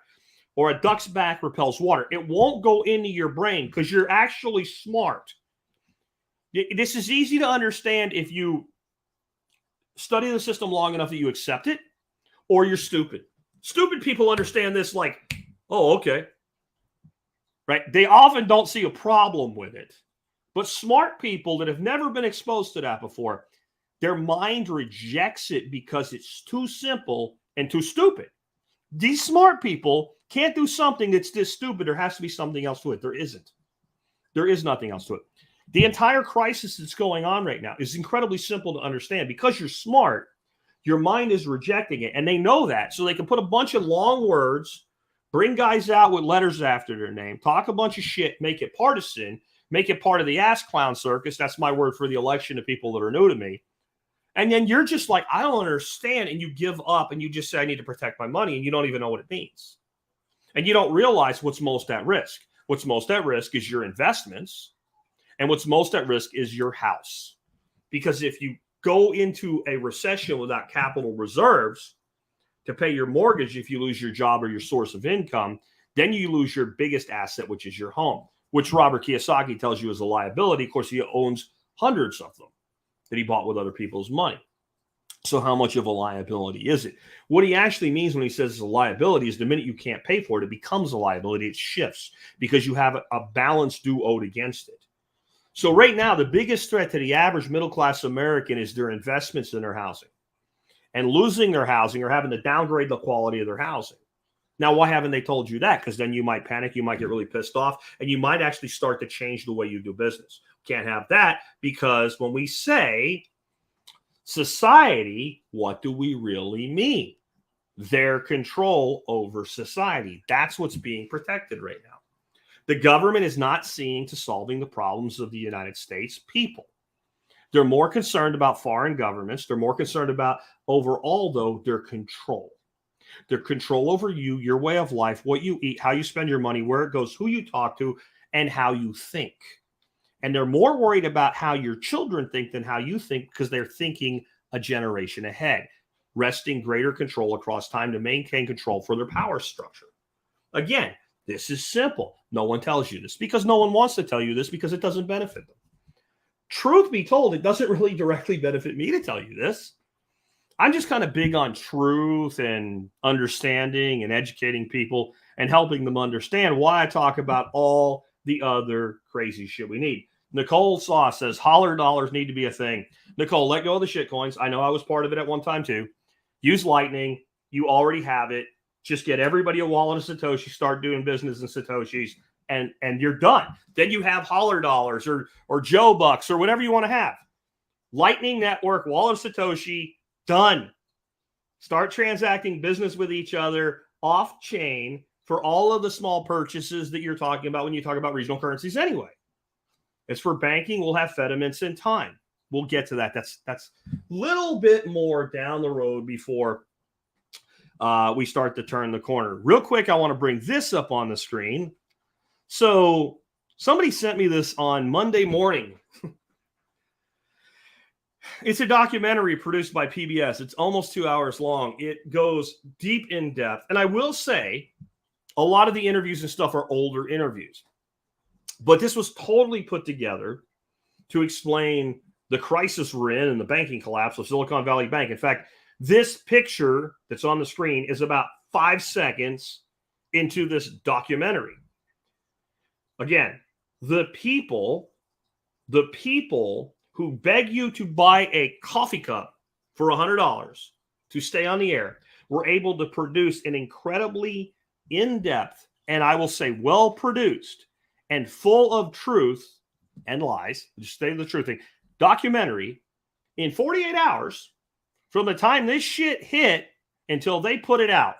or a duck's back repels water. It won't go into your brain because you're actually smart. This is easy to understand if you study the system long enough that you accept it, or you're stupid. Stupid people understand this like, oh, okay. Right? They often don't see a problem with it. But smart people that have never been exposed to that before, their mind rejects it because it's too simple and too stupid. These smart people can't do something that's this stupid. There has to be something else to it. There isn't. There is nothing else to it. The entire crisis that's going on right now is incredibly simple to understand. Because you're smart, your mind is rejecting it. And they know that. So they can put a bunch of long words, bring guys out with letters after their name, talk a bunch of shit, make it partisan, make it part of the ass clown circus. That's my word for the election to people that are new to me. And then you're just like, I don't understand. And you give up and you just say, I need to protect my money. And you don't even know what it means. And you don't realize what's most at risk. What's most at risk is your investments. And what's most at risk is your house. Because if you go into a recession without capital reserves to pay your mortgage, if you lose your job or your source of income, then you lose your biggest asset, which is your home, which Robert Kiyosaki tells you is a liability. Of course, he owns hundreds of them that he bought with other people's money. So how much of a liability is it? What he actually means when he says it's a liability is the minute you can't pay for it, it becomes a liability. It shifts because you have a balance due owed against it. So right now, the biggest threat to the average middle-class American is their investments in their housing and losing their housing or having to downgrade the quality of their housing. Now, why haven't they told you that? Because then you might panic, you might get really pissed off, and you might actually start to change the way you do business. Can't have that because when we say society, what do we really mean? Their control over society. That's what's being protected right now. The government is not seeing to solving the problems of the United States people. They're more concerned about foreign governments. They're more concerned about, overall, though, their control. Their control over you, your way of life, what you eat, how you spend your money, where it goes, who you talk to, and how you think. And they're more worried about how your children think than how you think because they're thinking a generation ahead, wresting greater control across time to maintain control for their power structure. Again, this is simple. No one tells you this because no one wants to tell you this because it doesn't benefit them. Truth be told, it doesn't really directly benefit me to tell you this. I'm just kind of big on truth and understanding and educating people and helping them understand why I talk about all the other crazy shit we need. Nicole Saw says, holler dollars need to be a thing. Nicole, let go of the shit coins. I know I was part of it at one time too. Use Lightning. You already have it. Just get everybody a wallet of Satoshi, start doing business in Satoshis, and you're done. Then you have holler dollars or Joe Bucks or whatever you want to have. Lightning Network, wallet of Satoshi, done. Start transacting business with each other off chain for all of the small purchases that you're talking about when you talk about regional currencies anyway. As for banking, we'll have Fediments in time. We'll get to that. That's a little bit more down the road before we start to turn the corner. Real quick, I want to bring this up on the screen. So somebody sent me this on Monday morning. It's a documentary produced by PBS. It's almost 2 hours long. It goes deep in depth. And I will say, a lot of the interviews and stuff are older interviews. But this was totally put together to explain the crisis we're in and the banking collapse of Silicon Valley Bank. In fact, this picture that's on the screen is about 5 seconds into this documentary. Again, the people who beg you to buy a coffee cup for $100 to stay on the air were able to produce an incredibly in-depth, and I will say well-produced and full of truth and lies, just say the truth thing, documentary in 48 hours from the time this shit hit until they put it out.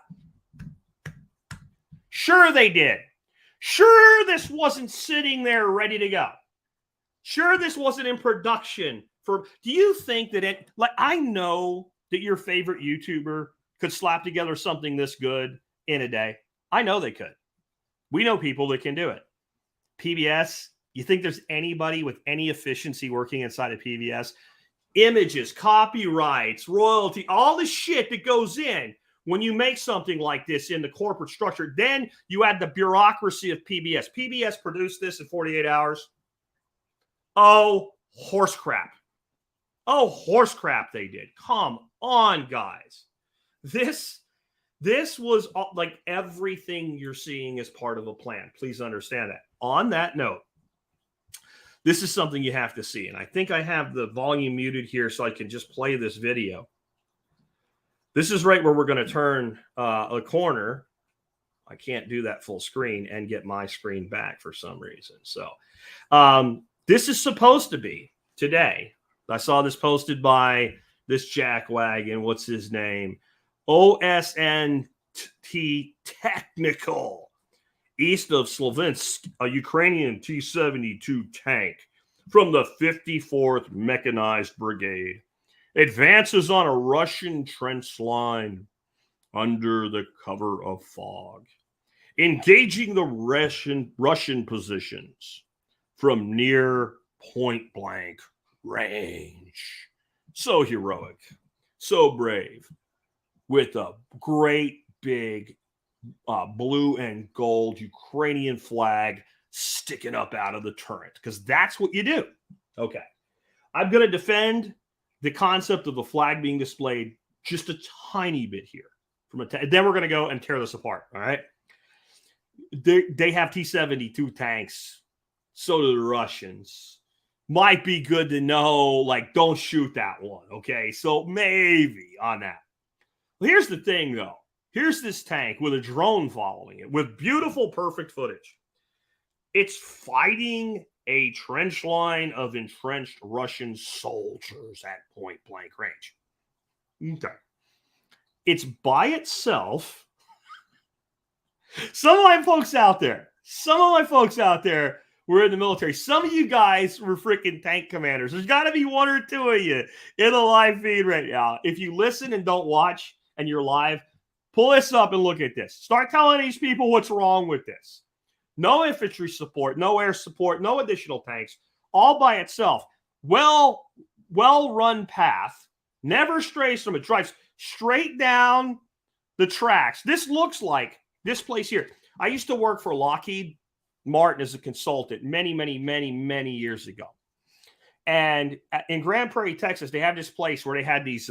Sure they did. Sure this wasn't sitting there ready to go. Sure this wasn't in production for, do you think that I know that your favorite YouTuber could slap together something this good in a day. I know they could. We know people that can do it. PBS, you think there's anybody with any efficiency working inside of PBS? Images, copyrights, royalty, all the shit that goes in when you make something like this in the corporate structure. Then you add the bureaucracy of PBS. PBS produced this in 48 hours. Oh, horse crap. Oh, horse crap they did. Come on, guys. This was like everything you're seeing is part of a plan. Please understand that. On that note, this is something you have to see. And I think I have the volume muted here so I can just play this video. This is right where we're going to turn a corner. I can't do that full screen and get my screen back for some reason. So this is supposed to be today. I saw this posted by this jackwagon. What's his name? OSNT Technical. East of Slovensk, a Ukrainian T-72 tank from the 54th Mechanized Brigade advances on a Russian trench line under the cover of fog, engaging the Russian positions from near point-blank range. So heroic, so brave, with a great big blue and gold Ukrainian flag sticking up out of the turret, because that's what you do. Okay. I'm going to defend the concept of the flag being displayed just a tiny bit here. Then we're going to go and tear this apart. All right. They have T-72 tanks. So do the Russians. Might be good to know, like, don't shoot that one. Okay. So maybe on that. Well, here's the thing, though. Here's this tank with a drone following it with beautiful, perfect footage. It's fighting a trench line of entrenched Russian soldiers at point-blank range. Okay. It's by itself. Some of my folks out there were in the military. Some of you guys were freaking tank commanders. There's got to be one or two of you in the live feed right now. If you listen and don't watch and you're live, pull this up and look at this. Start telling these people what's wrong with this. No infantry support, no air support, no additional tanks, all by itself. Well-run path, never strays from it, drives straight down the tracks. This looks like this place here. I used to work for Lockheed Martin as a consultant many years ago. And in Grand Prairie, Texas, they have this place where they had these,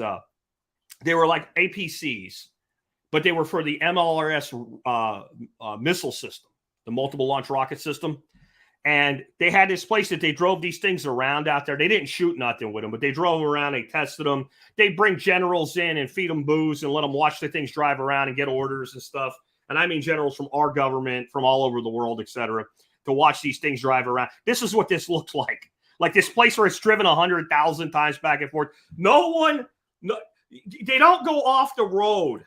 they were like APCs, but they were for the MLRS missile system, the multiple launch rocket system. And they had this place that they drove these things around out there. They didn't shoot nothing with them, but they drove around, they tested them. They'd bring generals in and feed them booze and let them watch the things drive around and get orders and stuff. And I mean generals from our government, from all over the world, et cetera, to watch these things drive around. This is what this looked like. Like this place where it's driven 100,000 times back and forth. They don't go off the road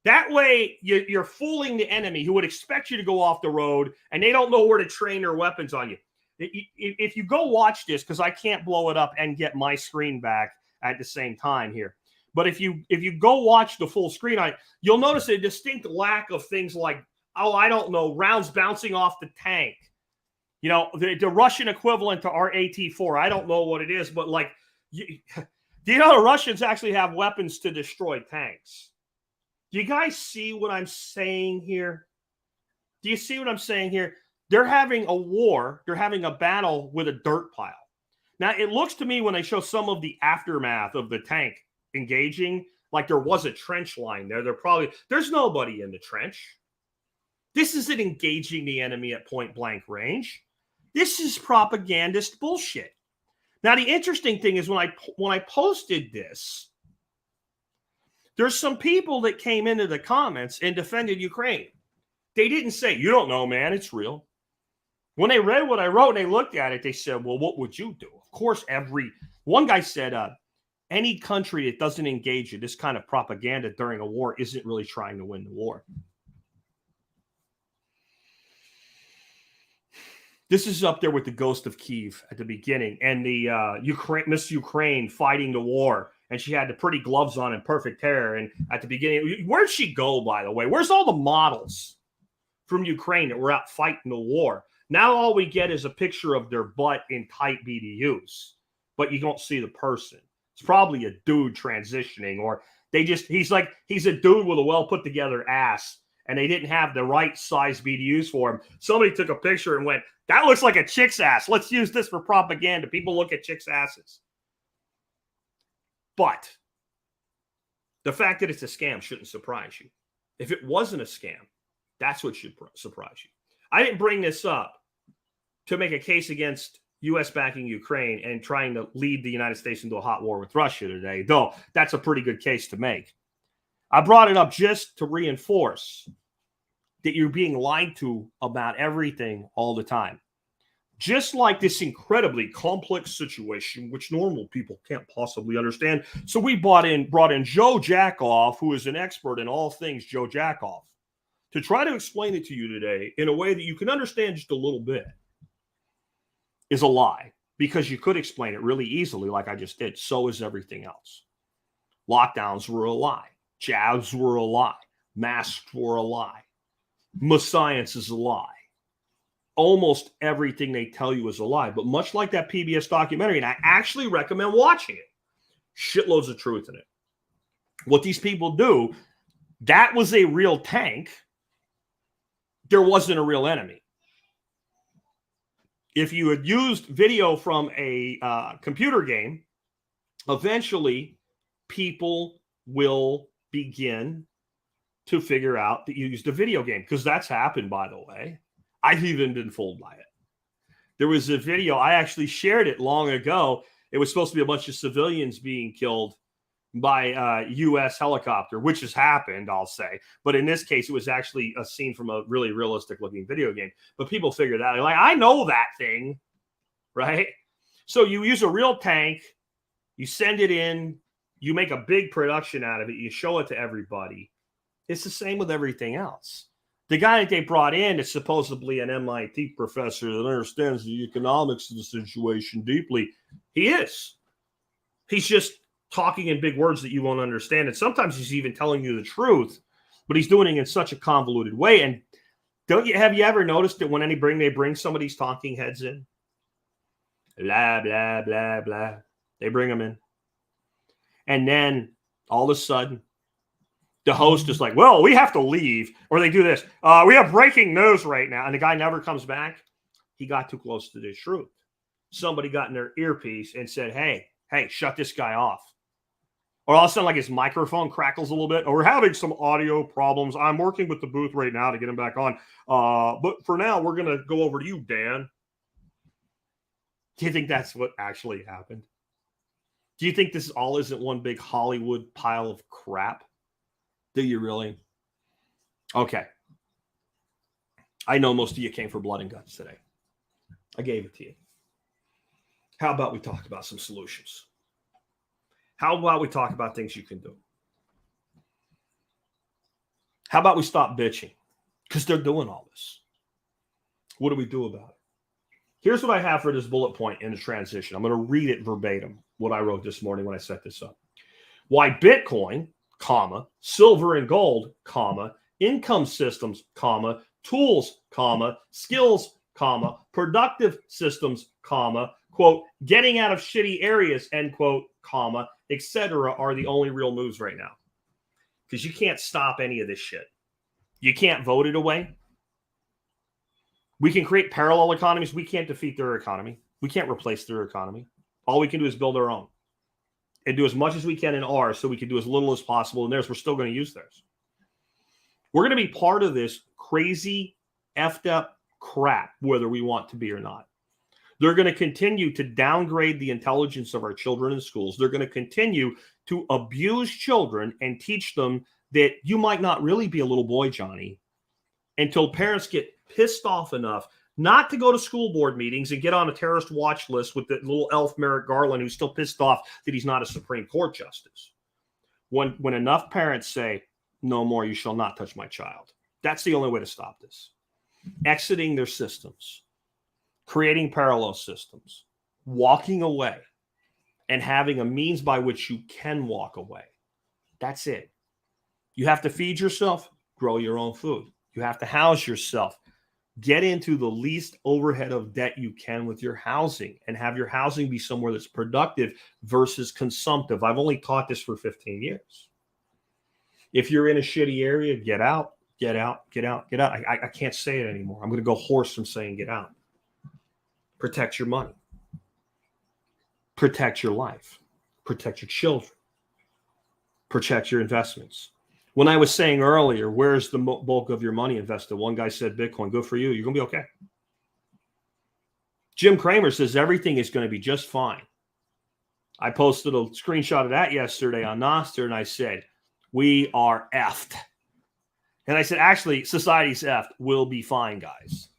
That way, you're fooling the enemy who would expect you to go off the road, and they don't know where to train their weapons on you. If you go watch this, because I can't blow it up and get my screen back at the same time here. But if you go watch the full screen, you'll notice a distinct lack of things like, oh, I don't know, rounds bouncing off the tank. You know, the Russian equivalent to our AT-4. I don't know what it is, but like, do you know the Russians actually have weapons to destroy tanks? Do you guys see what I'm saying here? Do you see what I'm saying here? They're having a war. They're having a battle with a dirt pile. Now, it looks to me when they show some of the aftermath of the tank engaging, like there was a trench line there. There's nobody in the trench. This isn't engaging the enemy at point blank range. This is propagandist bullshit. Now, the interesting thing is when I posted this, there's some people that came into the comments and defended Ukraine. They didn't say, you don't know, man, it's real. When they read what I wrote and they looked at it, they said, well, what would you do? Of course, one guy said, any country that doesn't engage in this kind of propaganda during a war isn't really trying to win the war. This is up there with the ghost of Kyiv at the beginning and the Miss Ukraine fighting the war. And she had the pretty gloves on and perfect hair. And at the beginning, where'd she go, by the way? Where's all the models from Ukraine that were out fighting the war? Now all we get is a picture of their butt in tight BDUs, but you don't see the person. It's probably a dude transitioning, or he's a dude with a well put together ass, and they didn't have the right size BDUs for him. Somebody took a picture and went, that looks like a chick's ass. Let's use this for propaganda. People look at chicks' asses. But the fact that it's a scam shouldn't surprise you. If it wasn't a scam, that's what should surprise you. I didn't bring this up to make a case against U.S. backing Ukraine and trying to lead the United States into a hot war with Russia today, though that's a pretty good case to make. I brought it up just to reinforce that you're being lied to about everything all the time. Just like this incredibly complex situation, which normal people can't possibly understand. So we brought in Joe Jackoff, who is an expert in all things Joe Jackoff, to try to explain it to you today in a way that you can understand just a little bit. Is a lie, because you could explain it really easily like I just did. So is everything else. Lockdowns were a lie. Jabs were a lie. Masks were a lie. Science is a lie. Almost everything they tell you is a lie. But much like that PBS documentary, and I actually recommend watching it, shitloads of truth in it. What these people do, that was a real tank. There wasn't a real enemy. If you had used video from a computer game, eventually people will begin to figure out that you used a video game, because that's happened, by the way. I've even been fooled by it. There was a video, I actually shared it long ago. It was supposed to be a bunch of civilians being killed by U.S. helicopter, which has happened, I'll say. But in this case, it was actually a scene from a really realistic looking video game. But people figured that out. Like, I know that thing, right? So you use a real tank, you send it in, you make a big production out of it, you show it to everybody. It's the same with everything else. The guy that they brought in is supposedly an MIT professor that understands the economics of the situation deeply. He is. He's just talking in big words that you won't understand. And sometimes he's even telling you the truth, but he's doing it in such a convoluted way. And have you ever noticed that when they bring some of these talking heads in? Blah, blah, blah, blah. They bring them in. And then all of a sudden, the host is like, well, we have to leave. Or they do this. We have breaking news right now. And the guy never comes back. He got too close to the truth. Somebody got in their earpiece and said, hey, shut this guy off. Or all of a sudden, like his microphone crackles a little bit. Or we're having some audio problems. I'm working with the booth right now to get him back on. But for now, we're going to go over to you, Dan. Do you think that's what actually happened? Do you think this all isn't one big Hollywood pile of crap? Do you really? Okay. I know most of you came for blood and guts today. I gave it to you. How about we talk about some solutions? How about we talk about things you can do? How about we stop bitching? Because they're doing all this. What do we do about it? Here's what I have for this bullet point in the transition. I'm going to read it verbatim, what I wrote this morning when I set this up. Why Bitcoin, comma, silver and gold, comma, income systems, comma, tools, comma, skills, comma, productive systems, comma, quote, getting out of shitty areas, end quote, comma, etc. are the only real moves right now. Because you can't stop any of this shit. You can't vote it away. We can create parallel economies. We can't defeat their economy. We can't replace their economy. All we can do is build our own and do as much as we can in ours so we can do as little as possible in theirs. We're still going to use theirs. We're going to be part of this crazy, effed up crap, whether we want to be or not. They're going to continue to downgrade the intelligence of our children in schools. They're going to continue to abuse children and teach them that you might not really be a little boy, Johnny, until parents get pissed off enough not to go to school board meetings and get on a terrorist watch list with the little elf Merrick Garland who's still pissed off that he's not a Supreme Court justice. When enough parents say, no more, you shall not touch my child. That's the only way to stop this. Exiting their systems, creating parallel systems, walking away, and having a means by which you can walk away. That's it. You have to feed yourself, grow your own food. You have to house yourself. Get into the least overhead of debt you can with your housing and have your housing be somewhere that's productive versus consumptive. I've only taught this for 15 years. If you're in a shitty area, get out, get out, get out, get out. I can't say it anymore. I'm going to go hoarse from saying get out. Protect your money. Protect your life. Protect your children. Protect your investments. When I was saying earlier, where's the bulk of your money invested? One guy said Bitcoin. Good for you. You're going to be okay. Jim Cramer says everything is going to be just fine. I posted a screenshot of that yesterday on Nostr, and I said, we are effed. And I said, actually, society's effed. We'll be fine, guys.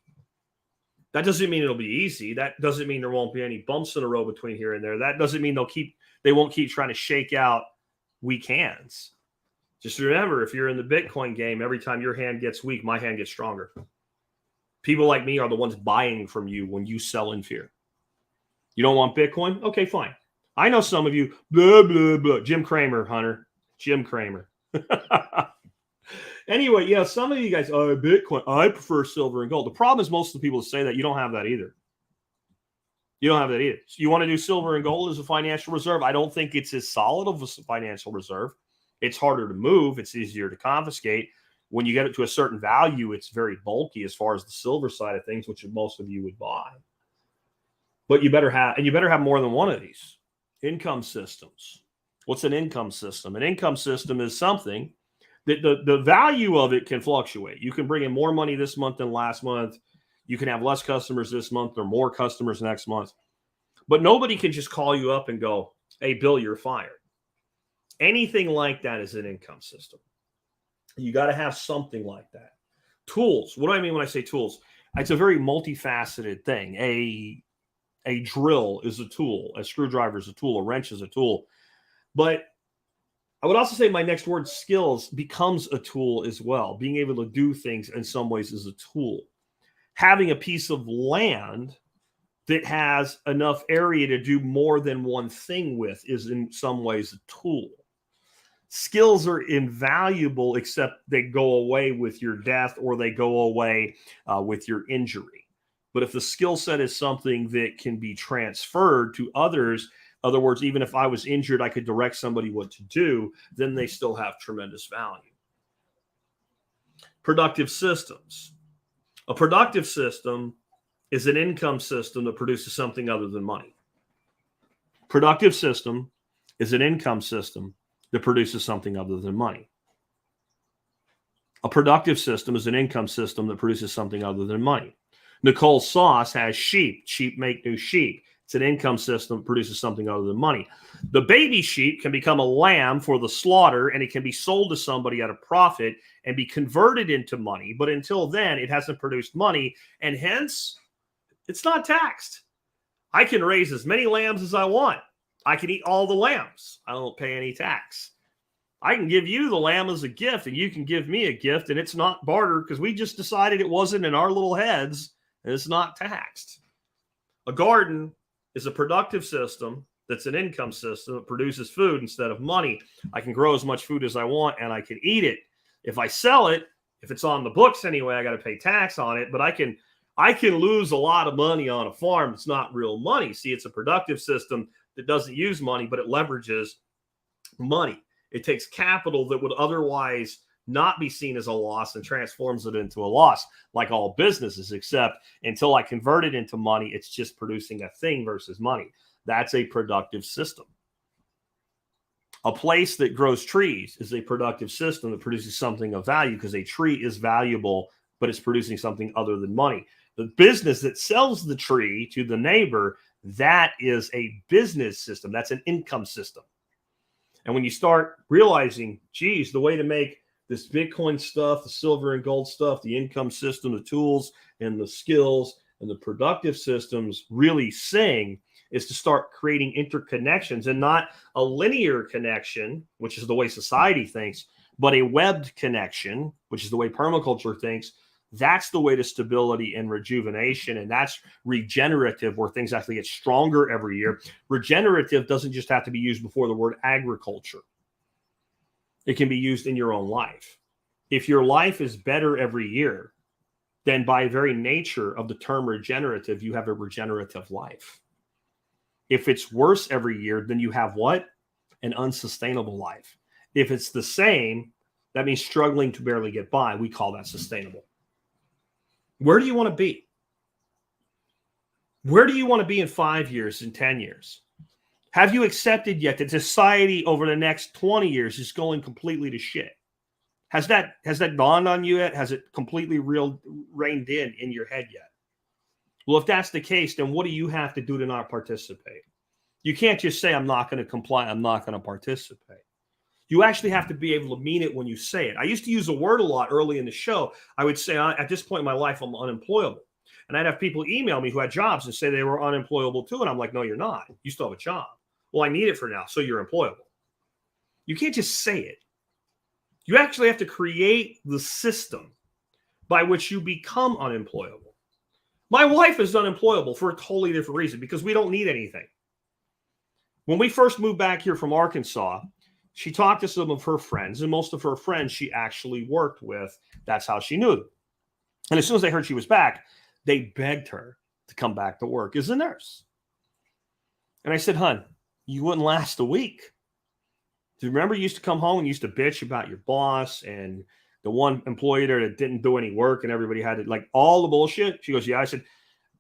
That doesn't mean it'll be easy. That doesn't mean there won't be any bumps in the road between here and there. That doesn't mean they won't keep trying to shake out weak hands. Just remember, if you're in the Bitcoin game, every time your hand gets weak, my hand gets stronger. People like me are the ones buying from you when you sell in fear. You don't want Bitcoin? Okay, fine. I know some of you, blah, blah, blah. Jim Cramer, Hunter. Jim Cramer. Anyway, yeah, some of you guys, Bitcoin, I prefer silver and gold. The problem is most of the people that say that, you don't have that either. You don't have that either. So you want to do silver and gold as a financial reserve? I don't think it's as solid of a financial reserve. It's harder to move. It's easier to confiscate. When you get it to a certain value, it's very bulky as far as the silver side of things, which most of you would buy. But you better have more than one of these. Income systems. What's an income system? An income system is something that the value of it can fluctuate. You can bring in more money this month than last month. You can have less customers this month or more customers next month. But nobody can just call you up and go, hey, Bill, you're fired. Anything like that is an income system. You got to have something like that. Tools. What do I mean when I say tools? It's a very multifaceted thing. A drill is a tool. A screwdriver is a tool. A wrench is a tool. But I would also say my next word, skills, becomes a tool as well. Being able to do things in some ways is a tool. Having a piece of land that has enough area to do more than one thing with is in some ways a tool. Skills are invaluable, except they go away with your death or they go away with your injury. But if the skill set is something that can be transferred to others, in other words, even if I was injured, I could direct somebody what to do, then they still have tremendous value. Productive systems. A productive system is an income system that produces something other than money. Productive system is an income system that produces something other than money. A productive system is an income system that produces something other than money. Nicole Sauce has sheep. Sheep make new sheep. It's an income system that produces something other than money. The baby sheep can become a lamb for the slaughter, and it can be sold to somebody at a profit and be converted into money. But until then, it hasn't produced money, and hence, it's not taxed. I can raise as many lambs as I want. I can eat all the lambs. I don't pay any tax. I can give you the lamb as a gift and you can give me a gift, and it's not barter because we just decided it wasn't in our little heads and it's not taxed. A garden is a productive system that's an income system that produces food instead of money. I can grow as much food as I want and I can eat it. If I sell it, if it's on the books anyway, I got to pay tax on it, but I can lose a lot of money on a farm. It's not real money. See, it's a productive system that doesn't use money, but it leverages money. It takes capital that would otherwise not be seen as a loss and transforms it into a loss, like all businesses, except until I convert it into money, it's just producing a thing versus money. That's a productive system. A place that grows trees is a productive system that produces something of value because a tree is valuable, but it's producing something other than money. The business that sells the tree to the neighbor, that is a business system. That's an income system. And when you start realizing, geez, the way to make this Bitcoin stuff, the silver and gold stuff, the income system, the tools and the skills and the productive systems really sing is to start creating interconnections, and not a linear connection, which is the way society thinks, but a webbed connection, which is the way permaculture thinks. That's the way to stability and rejuvenation. And that's regenerative, where things actually get stronger every year. Regenerative doesn't just have to be used before the word agriculture. It can be used in your own life. If your life is better every year, then by very nature of the term regenerative, you have a regenerative life. If it's worse every year, then you have what? An unsustainable life. If it's the same, that means struggling to barely get by. We call that sustainable. Where do you want to be? Where do you want to be in 5 years, in 10 years? Have you accepted yet that society over the next 20 years is going completely to shit? Has that dawned on you yet? Has it completely reined in your head yet? Well, if that's the case, then what do you have to do to not participate? You can't just say, I'm not going to comply, I'm not going to participate. You actually have to be able to mean it when you say it. I used to use a word a lot early in the show. I would say, at this point in my life, I'm unemployable. And I'd have people email me who had jobs and say they were unemployable too. And I'm like, no, you're not. You still have a job. Well, I need it for now, so you're employable. You can't just say it. You actually have to create the system by which you become unemployable. My wife is unemployable for a totally different reason, because we don't need anything. When we first moved back here from Arkansas, she talked to some of her friends, and most of her friends she actually worked with. That's how she knew them. And as soon as they heard she was back, they begged her to come back to work as a nurse. And I said, hun, you wouldn't last a week. Do you remember you used to come home and you used to bitch about your boss and the one employee there that didn't do any work and everybody had to, like, all the bullshit? She goes, yeah. I said,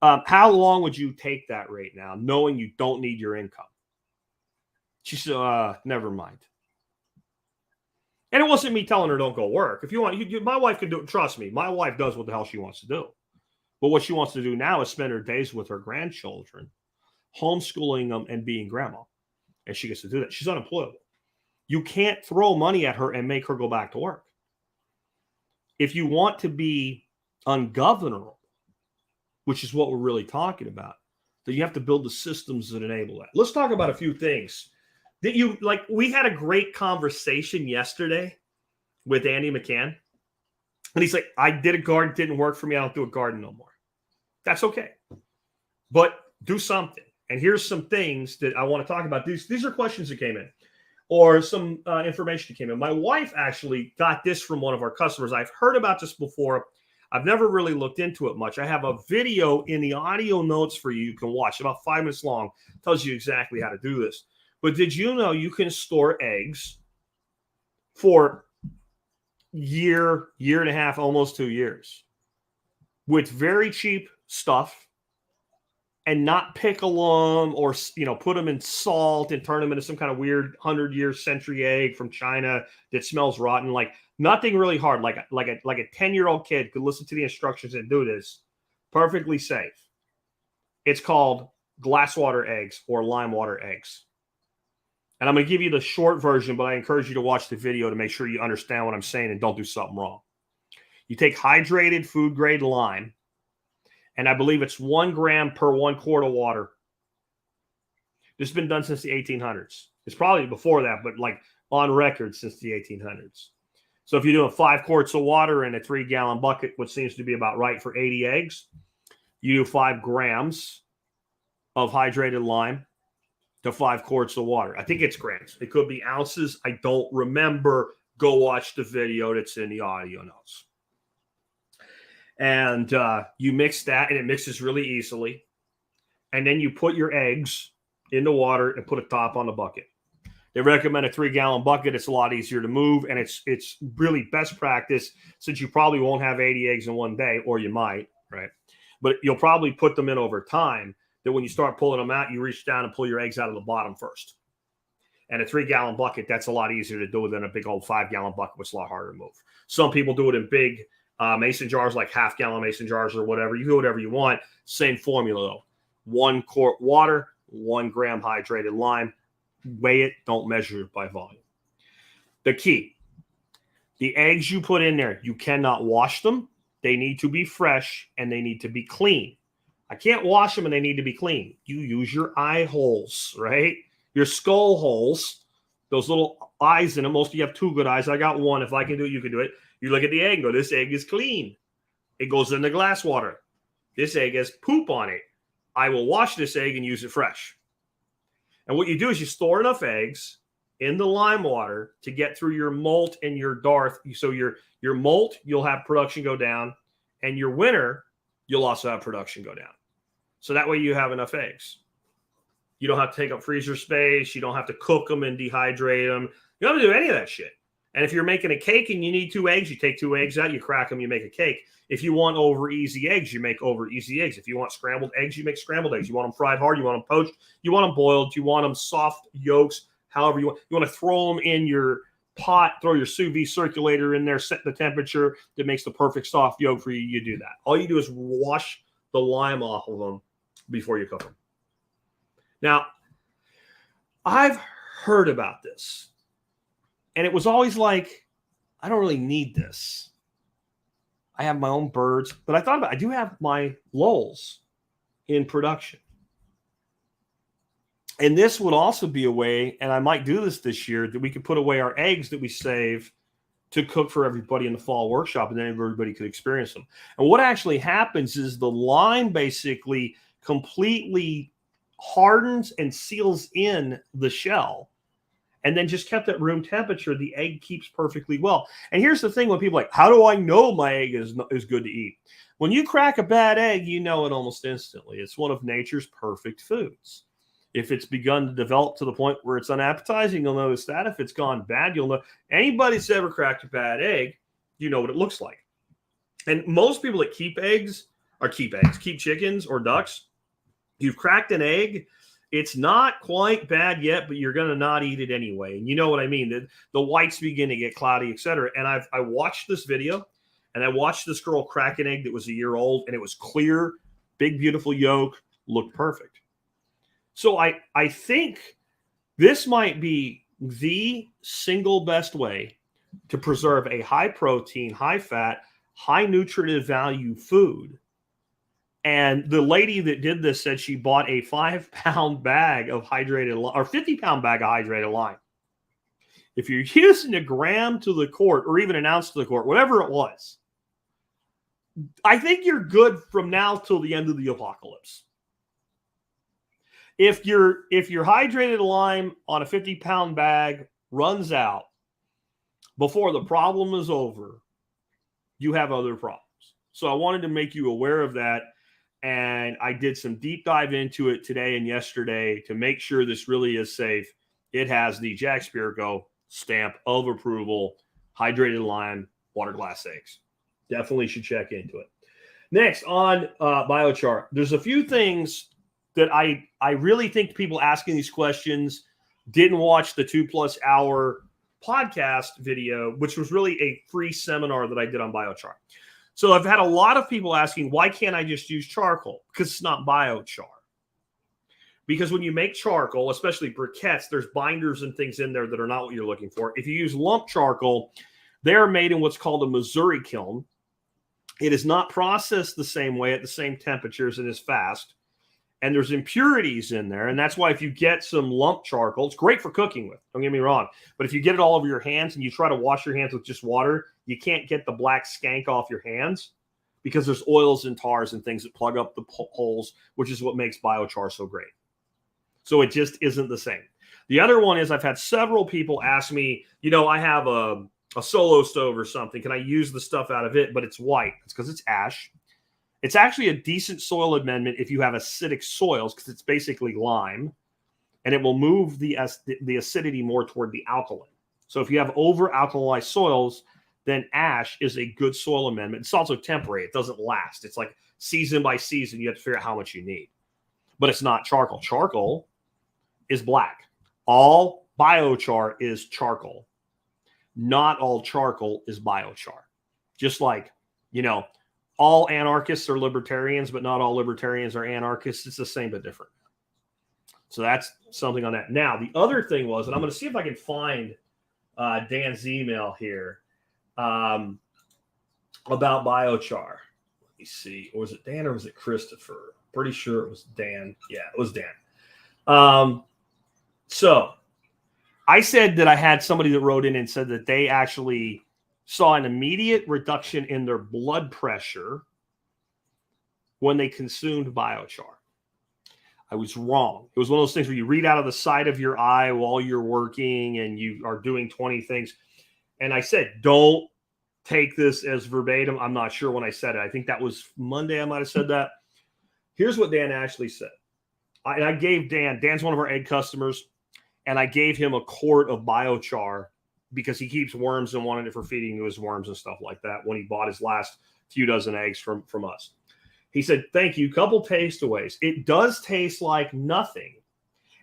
how long would you take that right now, knowing you don't need your income? She said, never mind. And it wasn't me telling her don't go work. If you want, my wife can do it. Trust me, my wife does what the hell she wants to do. But what she wants to do now is spend her days with her grandchildren, homeschooling them and being grandma. And she gets to do that. She's unemployable. You can't throw money at her and make her go back to work. If you want to be ungovernable, which is what we're really talking about, then you have to build the systems that enable that. Let's talk about a few things that you like. We had a great conversation yesterday with Andy McCann. And he's like, I did a garden, didn't work for me. I don't do a garden no more. That's okay. But do something. And here's some things that I want to talk about. These are questions that came in, or some information that came in. My wife actually got this from one of our customers. I've heard about this before. I've never really looked into it much. I have a video in the audio notes for you. You can watch, about 5 minutes long. Tells you exactly how to do this. But did you know you can store eggs for year and a half, almost 2 years, with very cheap stuff, and not pickle them or, put them in salt and turn them into some kind of weird 100-year century egg from China that smells rotten? Like, nothing really hard. Like a 10-year-old kid could listen to the instructions and do this perfectly safe. It's called glass water eggs or lime water eggs. And I'm going to give you the short version, but I encourage you to watch the video to make sure you understand what I'm saying and don't do something wrong. You take hydrated food grade lime, and I believe it's 1 gram per 1 quart of water. This has been done since the 1800s. It's probably before that, but like on record since the 1800s. So if you're doing 5 quarts of water in a 3-gallon bucket, which seems to be about right for 80 eggs, you do 5 grams of hydrated lime to 5 quarts of water. I think it's grams. It could be ounces. I don't remember. Go watch the video that's in the audio notes. And you mix that, and it mixes really easily. And then you put your eggs in the water and put a top on the bucket. They recommend a 3-gallon bucket. It's a lot easier to move, and it's really best practice since you probably won't have 80 eggs in one day, or you might, right? But you'll probably put them in over time, that when you start pulling them out, you reach down and pull your eggs out of the bottom first. And a 3-gallon bucket, that's a lot easier to do than a big old 5-gallon bucket, which is a lot harder to move. Some people do it in big mason jars, like half-gallon mason jars or whatever. You do whatever you want. Same formula, though. 1 quart water, 1 gram hydrated lime. Weigh it. Don't measure it by volume. The key, the eggs you put in there, you cannot wash them. They need to be fresh, and they need to be clean. I can't wash them, and they need to be clean. You use your eye holes, right? Your skull holes, those little eyes in them. Most of you have 2 good eyes. I got 1. If I can do it, you can do it. You look at the egg and go, this egg is clean. It goes in the glass water. This egg has poop on it. I will wash this egg and use it fresh. And what you do is you store enough eggs in the lime water to get through your molt and your darth. So your molt, you'll have production go down, and your winter, you'll also have production go down. So that way you have enough eggs. You don't have to take up freezer space. You don't have to cook them and dehydrate them. You don't have to do any of that shit. And if you're making a cake and you need 2 eggs, you take 2 eggs out, you crack them, you make a cake. If you want over easy eggs, you make over easy eggs. If you want scrambled eggs, you make scrambled eggs. You want them fried hard, you want them poached, you want them boiled, you want them soft yolks, however you want. You want to throw them in your pot, throw your sous vide circulator in there, set the temperature that makes the perfect soft yolk for you. You do that. All you do is wash the lime off of them before you cook them. Now, I've heard about this, and it was always like, I don't really need this. I have my own birds, but I thought about it. I do have my lulls in production. And this would also be a way, and I might do this year, that we could put away our eggs that we save to cook for everybody in the fall workshop, and then everybody could experience them. And what actually happens is the lime basically completely hardens and seals in the shell, and then just kept at room temperature, the egg keeps perfectly well. And here's the thing, when people are like, how do I know my egg is good to eat? When you crack a bad egg, you know it almost instantly. It's one of nature's perfect foods. If it's begun to develop to the point where it's unappetizing, you'll notice that. If it's gone bad, you'll know. Anybody that's ever cracked a bad egg, you know what it looks like. And most people that keep chickens or ducks, you've cracked an egg, it's not quite bad yet, but you're going to not eat it anyway. And you know what I mean? The whites begin to get cloudy, etc. And I watched this video, and I watched this girl crack an egg that was a year old, and it was clear, big, beautiful yolk, looked perfect. So I think this might be the single best way to preserve a high protein, high fat, high nutritive value food. And the lady that did this said she bought a 5-pound bag of hydrated lime, or 50-pound bag of hydrated lime. If you're using a gram to the quart, or even an ounce to the quart, whatever it was, I think you're good from now till the end of the apocalypse. If your hydrated lime on a 50-pound bag runs out before the problem is over, you have other problems. So I wanted to make you aware of that. And I did some deep dive into it today and yesterday to make sure this really is safe. It has the Jack Spirko stamp of approval, hydrated lime, water glass eggs. Definitely should check into it. Next, on biochar, there's a few things that I really think people asking these questions didn't watch the 2+ hour podcast video, which was really a free seminar that I did on biochar. So I've had a lot of people asking, why can't I just use charcoal? Because it's not biochar. Because when you make charcoal, especially briquettes, there's binders and things in there that are not what you're looking for. If you use lump charcoal, they're made in what's called a Missouri kiln. It is not processed the same way at the same temperatures and as fast. and there's impurities in there. And that's why if you get some lump charcoal, it's great for cooking with, don't get me wrong. But if you get it all over your hands and you try to wash your hands with just water, you can't get the black skank off your hands because there's oils and tars and things that plug up the holes, which is what makes biochar so great. So it just isn't the same. The other one is I've had several people ask me, I have a solo stove or something. Can I use the stuff out of it? But it's white. It's because it's ash. It's actually a decent soil amendment if you have acidic soils because it's basically lime, and it will move the acidity more toward the alkaline. So if you have over-alkalized soils, then ash is a good soil amendment. It's also temporary. It doesn't last. It's like season by season. You have to figure out how much you need. But it's not charcoal. Charcoal is black. All biochar is charcoal. Not all charcoal is biochar. Just like, all anarchists are libertarians, but not all libertarians are anarchists. It's the same but different. So that's something on that. Now, the other thing was, and I'm going to see if I can find Dan's email here about biochar. Let me see. Or was it Dan or was it Christopher? Pretty sure it was Dan. Yeah, it was Dan. So I said that I had somebody that wrote in and said that they actually saw an immediate reduction in their blood pressure when they consumed biochar. I was wrong. It was one of those things where you read out of the side of your eye while you're working and you are doing 20 things. And I said, don't take this as verbatim. I'm not sure when I said it. I think that was Monday I might have said that. Here's what Dan actually said. I gave Dan's one of our egg customers, and I gave him a quart of biochar because he keeps worms and wanted it for feeding to his worms and stuff like that when he bought his last few dozen eggs from us. He said, thank you. Couple tasteaways. It does taste like nothing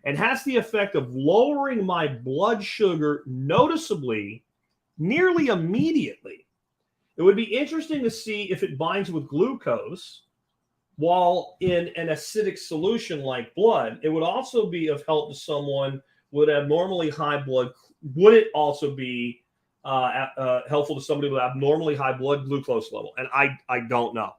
and has the effect of lowering my blood sugar noticeably nearly immediately. It would be interesting to see if it binds with glucose while in an acidic solution like blood. It would also be of help to someone with abnormally high blood. Would it also be helpful to somebody with abnormally high blood glucose level? And I don't know.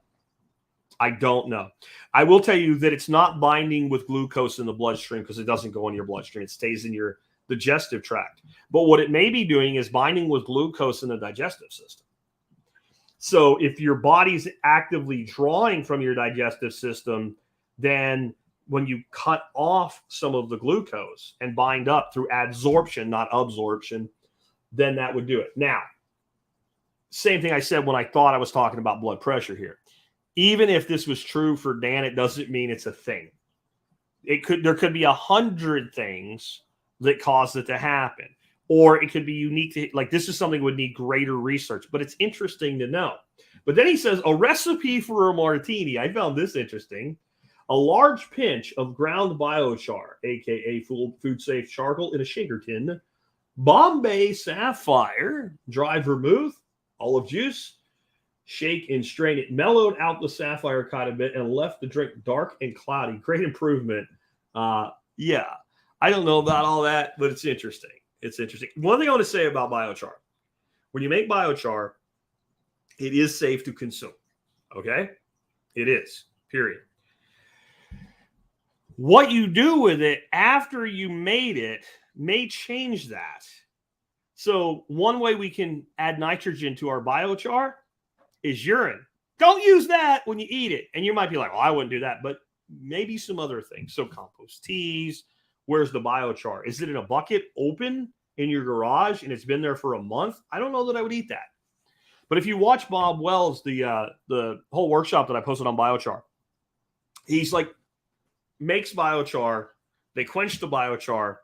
I don't know. I will tell you that it's not binding with glucose in the bloodstream because it doesn't go in your bloodstream. It stays in your digestive tract. But what it may be doing is binding with glucose in the digestive system. So if your body's actively drawing from your digestive system, then when you cut off some of the glucose and bind up through adsorption, not absorption, then that would do it. Now, same thing I said when I thought I was talking about blood pressure here. Even if this was true for Dan, it doesn't mean it's a thing. There could be 100 things that cause it to happen. Or it could be unique to, like, this is something that would need greater research, but it's interesting to know. But then he says, a recipe for a martini. I found this interesting. A large pinch of ground biochar, aka food-safe charcoal, in a shaker tin, Bombay sapphire, dried vermouth, olive juice, shake and strain it. Mellowed out the sapphire quite a bit and left the drink dark and cloudy. Great improvement. Yeah, I don't know about all that, but it's interesting. It's interesting. One thing I want to say about biochar. When you make biochar, it is safe to consume. Okay? It is. Period. What you do with it after you made it may change that. So one way we can add nitrogen to our biochar is urine. Don't use that when you eat it. And you might be like, well, I wouldn't do that. But maybe some other things. So compost teas. Where's the biochar? Is it in a bucket open in your garage and it's been there for a month? I don't know that I would eat that. But if you watch Bob Wells, the whole workshop that I posted on biochar, he's like, makes biochar, they quench the biochar,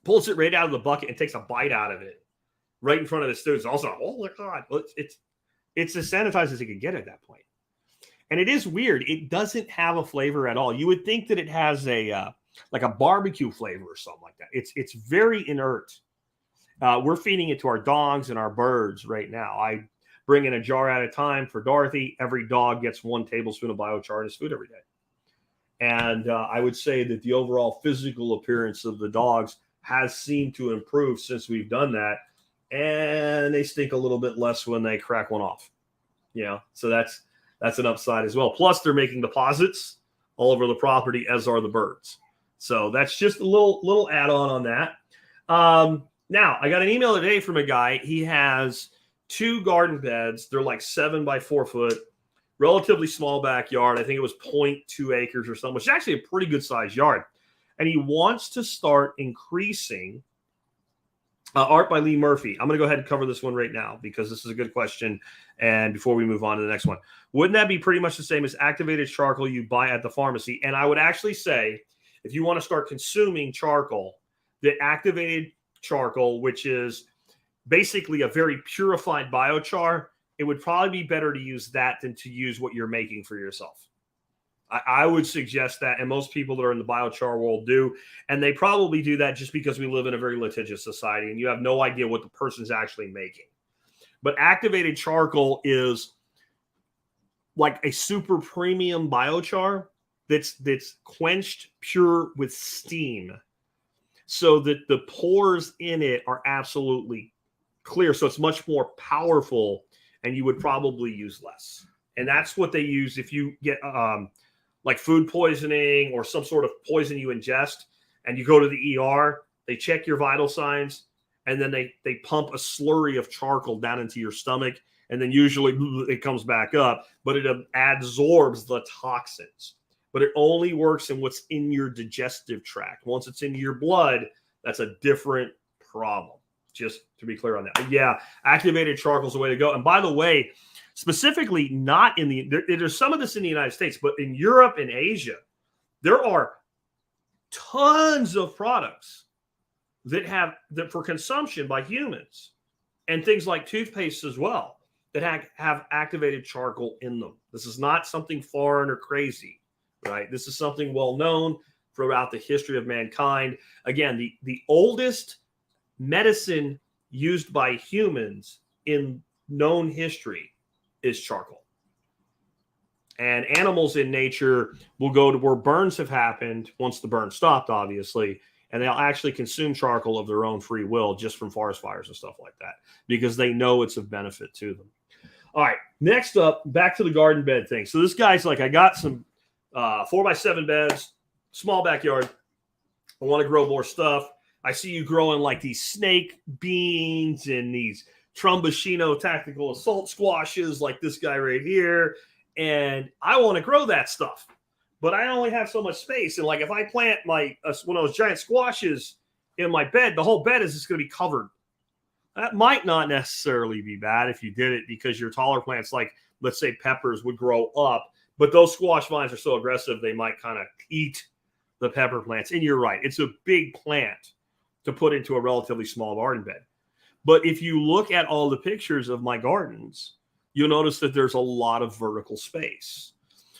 pulls it right out of the bucket and takes a bite out of it right in front of the students. Also, oh my God, well, it's as sanitized as it can get at that point. And it is weird. It doesn't have a flavor at all. You would think that it has a like a barbecue flavor or something like that. It's very inert. We're feeding it to our dogs and our birds right now. I bring in a jar at a time for Dorothy. Every dog gets 1 tablespoon of biochar in his food every day. And I would say that the overall physical appearance of the dogs has seemed to improve since we've done that. And they stink a little bit less when they crack one off. So that's an upside as well. Plus, they're making deposits all over the property, as are the birds. So that's just a little add-on on that. Now, I got an email today from a guy. He has 2 garden beds. They're like 7 by 4 foot, relatively small backyard. I think it was 0.2 acres or something, which is actually a pretty good sized yard. And he wants to start increasing. Art by Lee Murphy. I'm going to go ahead and cover this one right now because this is a good question. And before we move on to the next one, wouldn't that be pretty much the same as activated charcoal you buy at the pharmacy? And I would actually say, if you want to start consuming charcoal, the activated charcoal, which is basically a very purified biochar, it would probably be better to use that than to use what you're making for yourself. I would suggest that, and most people that are in the biochar world do, and they probably do that just because we live in a very litigious society and you have no idea what the person's actually making. But activated charcoal is like a super premium biochar that's quenched pure with steam, so that the pores in it are absolutely clear. So it's much more powerful, and you would probably use less. And that's what they use if you get like food poisoning or some sort of poison you ingest, and you go to the ER, they check your vital signs, and then they pump a slurry of charcoal down into your stomach, and then usually it comes back up, but it absorbs the toxins. But it only works in what's in your digestive tract. Once it's in your blood, that's a different problem, just to be clear on that. But yeah, activated charcoal is the way to go. And by the way, specifically not in there's some of this in the United States, but in Europe and Asia, there are tons of products that for consumption by humans, and things like toothpaste as well, that have activated charcoal in them. This is not something foreign or crazy, right? This is something well known throughout the history of mankind. Again, the oldest medicine used by humans in known history is charcoal. And animals in nature will go to where burns have happened, once the burn stopped, obviously, and they'll actually consume charcoal of their own free will, just from forest fires and stuff like that, because they know it's of benefit to them. All right, next up, back to the garden bed thing. So this guy's like, I got some 4x7 beds, small backyard. I want to grow more stuff. I see you growing like these snake beans and these Tromboncino tactical assault squashes like this guy right here. And I want to grow that stuff, but I only have so much space. And like, if I plant one of those giant squashes in my bed, the whole bed is just going to be covered. That might not necessarily be bad if you did it, because your taller plants, like let's say peppers, would grow up, but those squash vines are so aggressive, they might kind of eat the pepper plants. And you're right, it's a big plant to put into a relatively small garden bed. But if you look at all the pictures of my gardens, you'll notice that there's a lot of vertical space.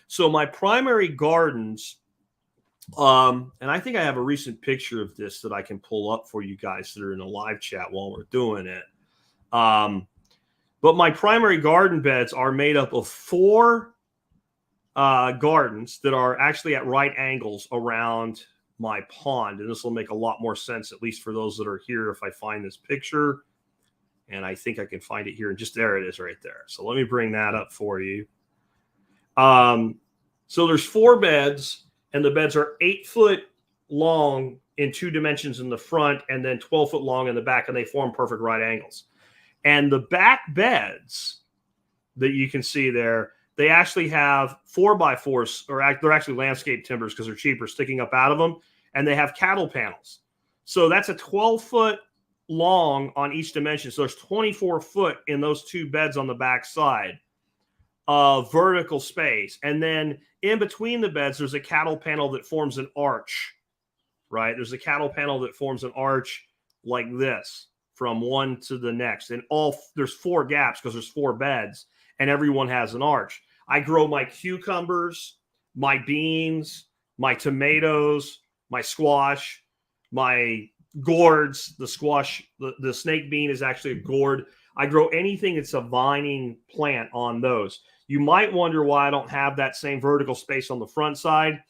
So my primary gardens, and I think I have a recent picture of this that I can pull up for you guys that are in a live chat while we're doing it. But my primary garden beds are made up of 4 gardens that are actually at right angles around my pond. And this will make a lot more sense, at least for those that are here, if I find this picture. And I think I can find it here. And just there it is right there. So let me bring that up for you. So there's 4 beds, and the beds are 8 foot long in 2 dimensions in the front, and then 12 foot long in the back, and they form perfect right angles. And the back beds that you can see there, they actually have 4x4s, or they're actually landscape timbers because they're cheaper, sticking up out of them, and they have cattle panels. So that's a 12 foot long on each dimension. So there's 24 foot in those 2 beds on the back side of vertical space. And then in between the beds, there's a cattle panel that forms an arch, right? There's a cattle panel that forms an arch like this from one to the next. And there's 4 gaps because there's 4 beds, and everyone has an arch. I grow my cucumbers, my beans, my tomatoes, my squash, my gourds. The squash, the snake bean is actually a gourd. I grow anything that's a vining plant on those. You might wonder why I don't have that same vertical space on the front side.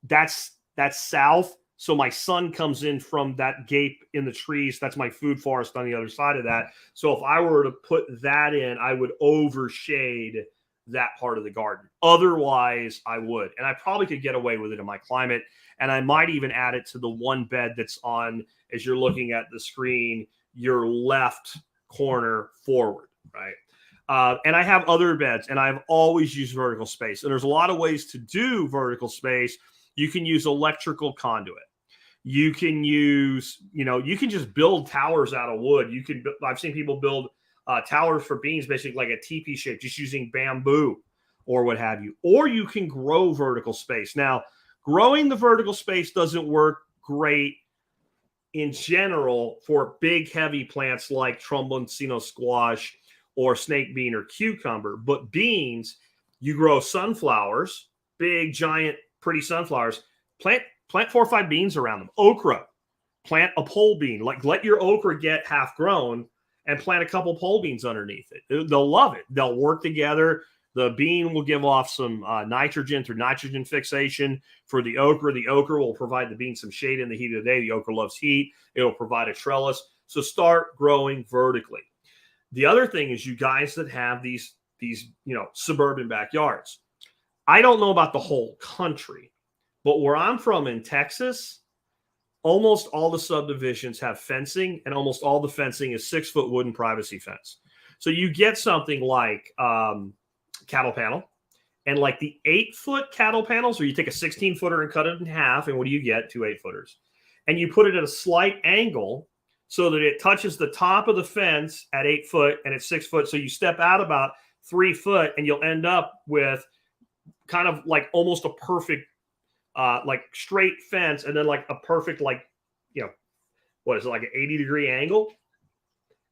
That's south. So my sun comes in from that gape in the trees. That's my food forest on the other side of that. So if I were to put that in, I would overshade that part of the garden. Otherwise, I would. And I probably could get away with it in my climate. And I might even add it to the one bed that's on, as you're looking at the screen, your left corner forward, right? And I have other beds, and I've always used vertical space. And there's a lot of ways to do vertical space. You can use electrical conduit. You can use, you can just build towers out of wood. I've seen people build towers for beans, basically like a teepee shape, just using bamboo or what have you. Or you can grow vertical space. Now, growing the vertical space doesn't work great in general for big, heavy plants like tromboncino squash or snake bean or cucumber. But beans, you grow sunflowers, big, giant, pretty sunflowers. Plant 4 or 5 beans around them. Okra, plant a pole bean. Like, let your okra get half grown and plant a couple pole beans underneath it. They'll love it. They'll work together. The bean will give off some nitrogen through nitrogen fixation for the okra. The okra will provide the bean some shade in the heat of the day. The okra loves heat. It'll provide a trellis. So start growing vertically. The other thing is, you guys that have these suburban backyards. I don't know about the whole country, but where I'm from in Texas, almost all the subdivisions have fencing, and almost all the fencing is 6-foot wooden privacy fence. So you get something like cattle panel, and like the 8-foot cattle panels, or you take a 16-footer and cut it in half, and what do you get? 2 8-footers. And you put it at a slight angle so that it touches the top of the fence at 8 foot and it's 6 foot. So you step out about 3 foot and you'll end up with kind of like almost a perfect like straight fence, and then like a perfect, like, what is it, like an 80-degree angle?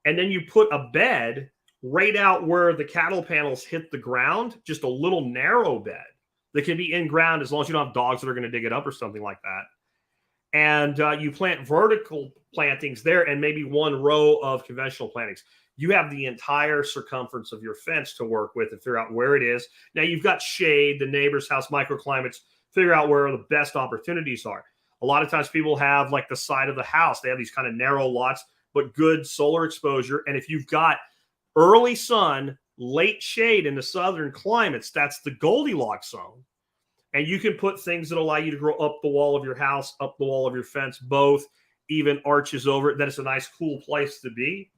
And then you put a bed right out where the cattle panels hit the ground, just a little narrow bed that can be in ground as long as you don't have dogs that are going to dig it up or something like that. And you plant vertical plantings there and maybe 1 row of conventional plantings. You have the entire circumference of your fence to work with and figure out where it is. Now you've got shade, the neighbor's house, microclimates, figure out where the best opportunities are. A lot of times people have like the side of the house. They have these kind of narrow lots, but good solar exposure. And if you've got early sun, late shade in the southern climates, that's the Goldilocks zone. And you can put things that allow you to grow up the wall of your house, up the wall of your fence, both, even arches over it. That is a nice, cool place to be.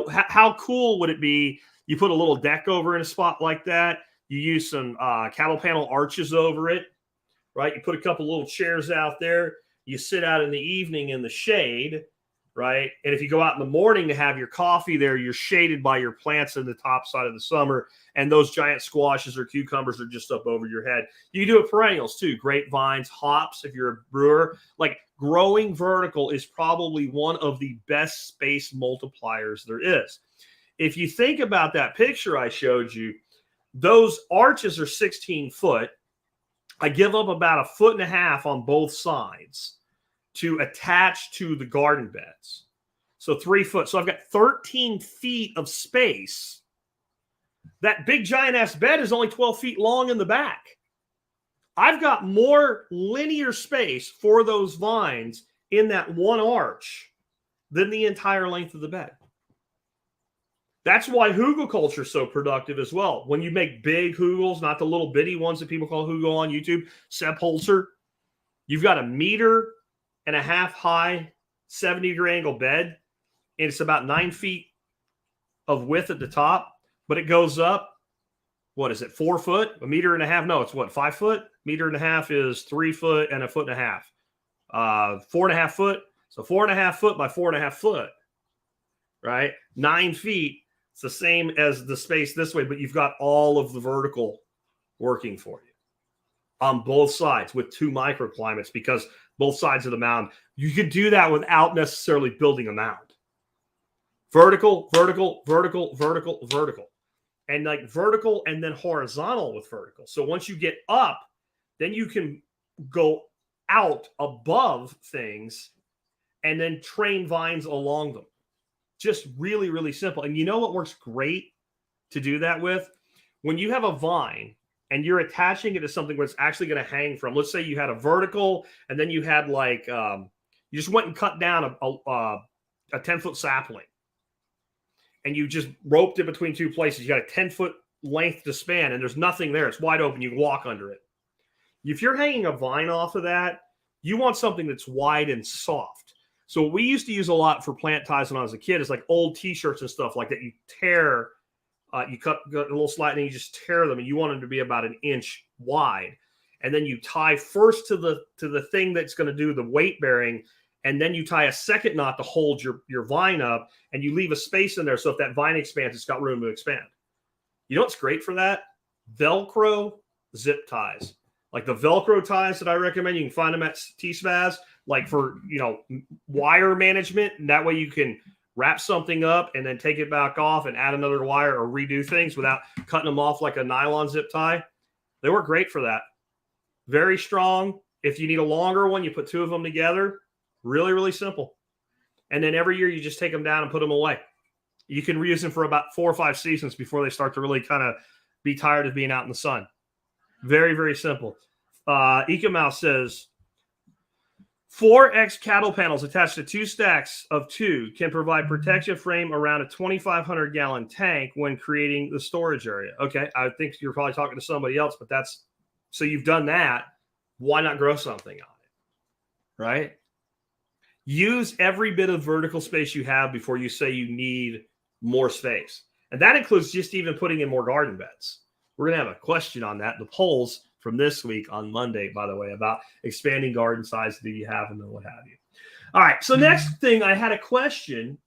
How cool would it be? You put a little deck over in a spot like that. You use some cattle panel arches over it, right? You put a couple little chairs out there. You sit out in the evening in the shade, right? And if you go out in the morning to have your coffee there, you're shaded by your plants in the top side of the summer. And those giant squashes or cucumbers are just up over your head. You can do it perennials too. Grapevines, hops, if you're a brewer. Like, growing vertical is probably one of the best space multipliers there is. If you think about that picture I showed you, those arches are 16 foot. I give up about 1.5 feet on both sides to attach to the garden beds. So 3 foot. So I've got 13 feet of space. That big giant ass bed is only 12 feet long in the back. I've got more linear space for those vines in that one arch than the entire length of the bed. That's why hugelculture is so productive as well. When you make big hugels, not the little bitty ones that people call hugel on YouTube, sepulcher, you've got 1.5 meters high, 70-degree angle bed, and it's about 9 feet of width at the top, but it goes up, what is it, 4 foot? 1.5 meters? No, it's what, 5 foot? 1.5 meters is 3 foot and 1.5 feet. 4.5 foot. So 4.5 foot by 4.5 foot, right? 9 feet. It's the same as the space this way, but you've got all of the vertical working for you on both sides with 2 microclimates, because both sides of the mound, you could do that without necessarily building a mound. Vertical, vertical, vertical, vertical, vertical. And like vertical and then horizontal with vertical. So once you get up, then you can go out above things and then train vines along them. Just really, really simple. And you know what works great to do that with? When you have a vine and you're attaching it to something where it's actually going to hang from. Let's say you had a vertical and then you had like, you just went and cut down a 10-foot sapling. And you just roped it between 2 places. You got a 10-foot length to span, and there's nothing there. It's wide open. You can walk under it. If you're hanging a vine off of that, you want something that's wide and soft. So what we used to use a lot for plant ties when I was a kid is like old T-shirts and stuff like that. You tear, you cut a little slice and you just tear them, and you want them to be about an inch wide. And then you tie first to the thing that's going to do the weight bearing, and then you tie a second knot to hold your vine up, and you leave a space in there so if that vine expands, it's got room to expand. You know what's great for that? Velcro zip ties. Like the Velcro ties that I recommend, you can find them at T-Spaz, like for, wire management. And that way you can wrap something up and then take it back off and add another wire or redo things without cutting them off like a nylon zip tie. They work great for that. Very strong. If you need a longer one, you put two of them together. Really, really simple. And then every year you just take them down and put them away. You can reuse them for about 4 or 5 seasons before they start to really kind of be tired of being out in the sun. Very, very simple. Ecomouse says, 4X cattle panels attached to 2 stacks of 2 can provide protection frame around a 2,500 gallon tank when creating the storage area. Okay, I think you're probably talking to somebody else, but that's, so you've done that. Why not grow something on it, right? Use every bit of vertical space you have before you say you need more space. And that includes just even putting in more garden beds. We're going to have a question on that. The polls from this week on Monday, by the way, about expanding garden size. Do you have them and what have you? All right. So next thing, I had a question.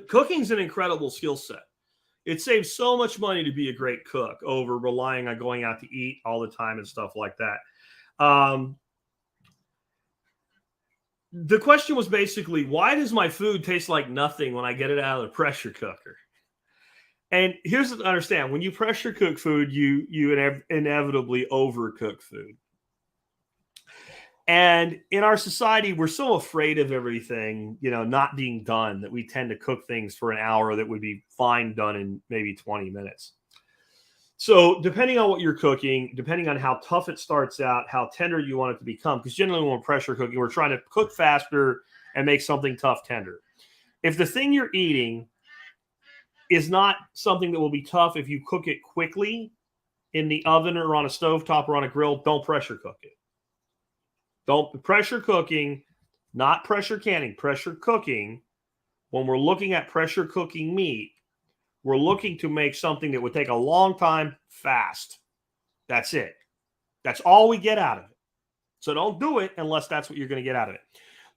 Cooking's an incredible skill set. It saves so much money to be a great cook over relying on going out to eat all the time and stuff like that. The question was basically, why does my food taste like nothing when I get it out of the pressure cooker? And here's what to understand. When you pressure cook food, you inevitably overcook food. And in our society, we're so afraid of everything, not being done, that we tend to cook things for an hour that would be fine done in maybe 20 minutes. So depending on what you're cooking, depending on how tough it starts out, how tender you want it to become, because generally when we're pressure cooking, we're trying to cook faster and make something tough tender. If the thing you're eating is not something that will be tough if you cook it quickly in the oven or on a stovetop or on a grill, don't pressure cook it. Don't pressure cooking, not pressure canning, pressure cooking. When we're looking at pressure cooking meat, we're looking to make something that would take a long time fast. That's it. That's all we get out of it. So don't do it unless that's what you're going to get out of it.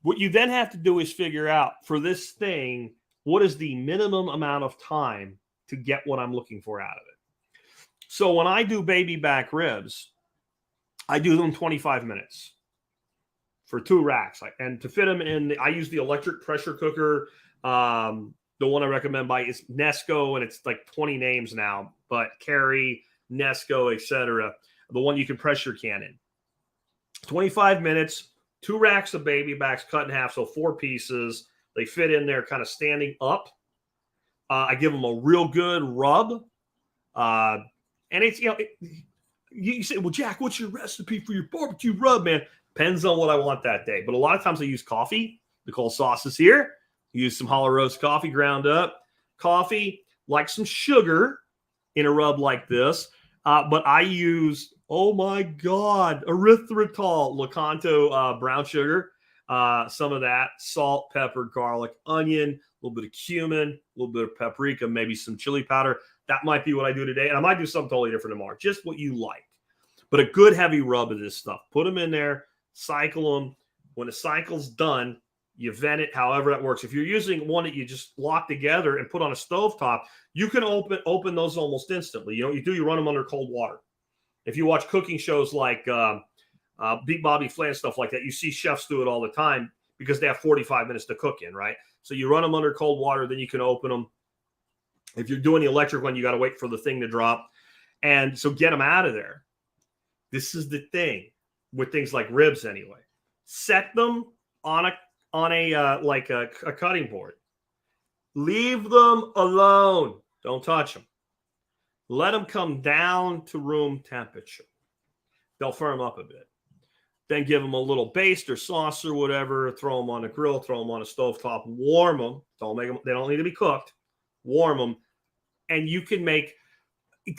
What you then have to do is figure out for this thing, what is the minimum amount of time to get what I'm looking for out of it? So when I do baby back ribs, I do them 25 minutes for 2 racks. And to fit them in, I use the electric pressure cooker. The one I recommend by is Nesco, and it's like 20 names now, but Carry, Nesco, etc. The one you can pressure can in. 25 minutes, 2 racks of baby backs cut in half, so 4 pieces. They fit in there kind of standing up. I give them a real good rub. And it's, you say, well, Jack, what's your recipe for your barbecue rub, man? Depends on what I want that day. But a lot of times I use coffee. Nicole Sauce is here. Use some hollow roast coffee ground up. Coffee, like some sugar in a rub like this. But I use, oh my God, erythritol, Lakanto brown sugar. Some of that, salt, pepper, garlic, onion, a little bit of cumin, a little bit of paprika, maybe some chili powder. That might be what I do today. And I might do something totally different tomorrow. Just what you like. But a good heavy rub of this stuff. Put them in there, cycle them. When the cycle's done, you vent it, however that works. If you're using one that you just lock together and put on a stovetop, you can open those almost instantly. You run them under cold water. If you watch cooking shows like Big Bobby Flay and stuff like that, you see chefs do it all the time because they have 45 minutes to cook in, right? So you run them under cold water, then you can open them. If you're doing the electric one, you got to wait for the thing to drop. And so get them out of there. This is the thing with things like ribs anyway. Set them on a cutting board. Leave them alone. Don't touch them. Let them come down to room temperature. They'll firm up a bit. Then give them a little baste or sauce or whatever. Throw them on a grill. Throw them on a stovetop. Warm them. Don't make them. They don't need to be cooked. Warm them, and you can make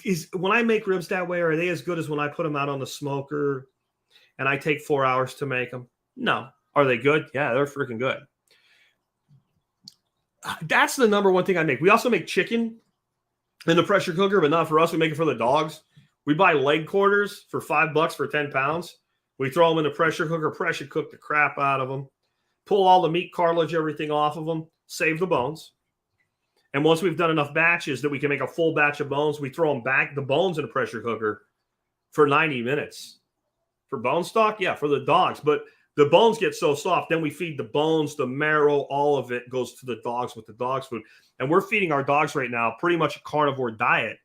is when I make ribs that way, are they as good as when I put them out on the smoker and I take 4 hours to make them? No. Are they good? Yeah, they're freaking good. That's the number one thing I make. We also make chicken in the pressure cooker, but not for us. We make it for the dogs. We buy leg quarters for $5 for 10 pounds. We throw them in the pressure cooker, pressure cook the crap out of them, pull all the meat, cartilage, everything off of them, save the bones. And once we've done enough batches that we can make a full batch of bones, we throw them back, the bones in a pressure cooker for 90 minutes. For bone stock, yeah, for the dogs. But the bones get so soft, then we feed the bones, the marrow, all of it goes to the dogs with the dog's food. And we're feeding our dogs right now pretty much a carnivore diet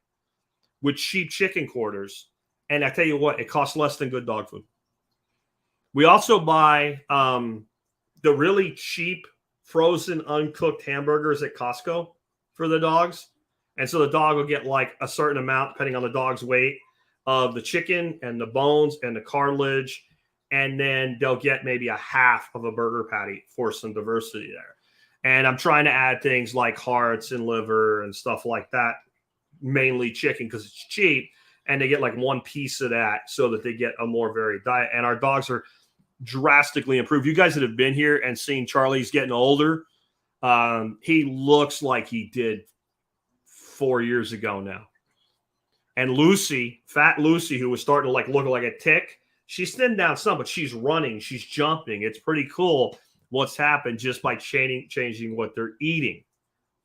with cheap chicken quarters. And I tell you what, it costs less than good dog food. We also buy the really cheap frozen uncooked hamburgers at Costco for the dogs. And so the dog will get like a certain amount, depending on the dog's weight, of the chicken and the bones and the cartilage. And then they'll get maybe a half of a burger patty for some diversity there. And I'm trying to add things like hearts and liver and stuff like that, mainly chicken because it's cheap. And they get like one piece of that so that they get a more varied diet. And our dogs are drastically improved. You guys that have been here and seen Charlie's getting older, he looks like he did 4 years ago now. And Lucy, fat Lucy, who was starting to like look like a tick, she's thinned down some, but she's running, she's jumping. It's pretty cool what's happened just by changing what they're eating.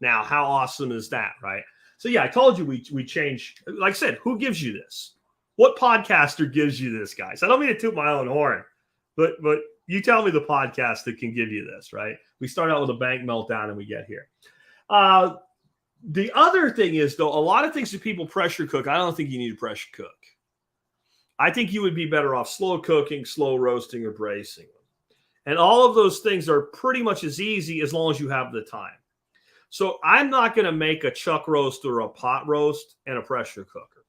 Now, how awesome is that, right? So yeah, I told you we change. Like I said, who gives you this? What podcaster gives you this, guys? I don't mean to toot my own horn, but you tell me the podcast that can give you this, right? We start out with a bank meltdown and we get here. The other thing is, though, a lot of things that people pressure cook, I don't think you need to pressure cook. I think you would be better off slow cooking, slow roasting, or bracing them. And all of those things are pretty much as easy as long as you have the time. So I'm not going to make a chuck roast or a pot roast in a pressure cooker.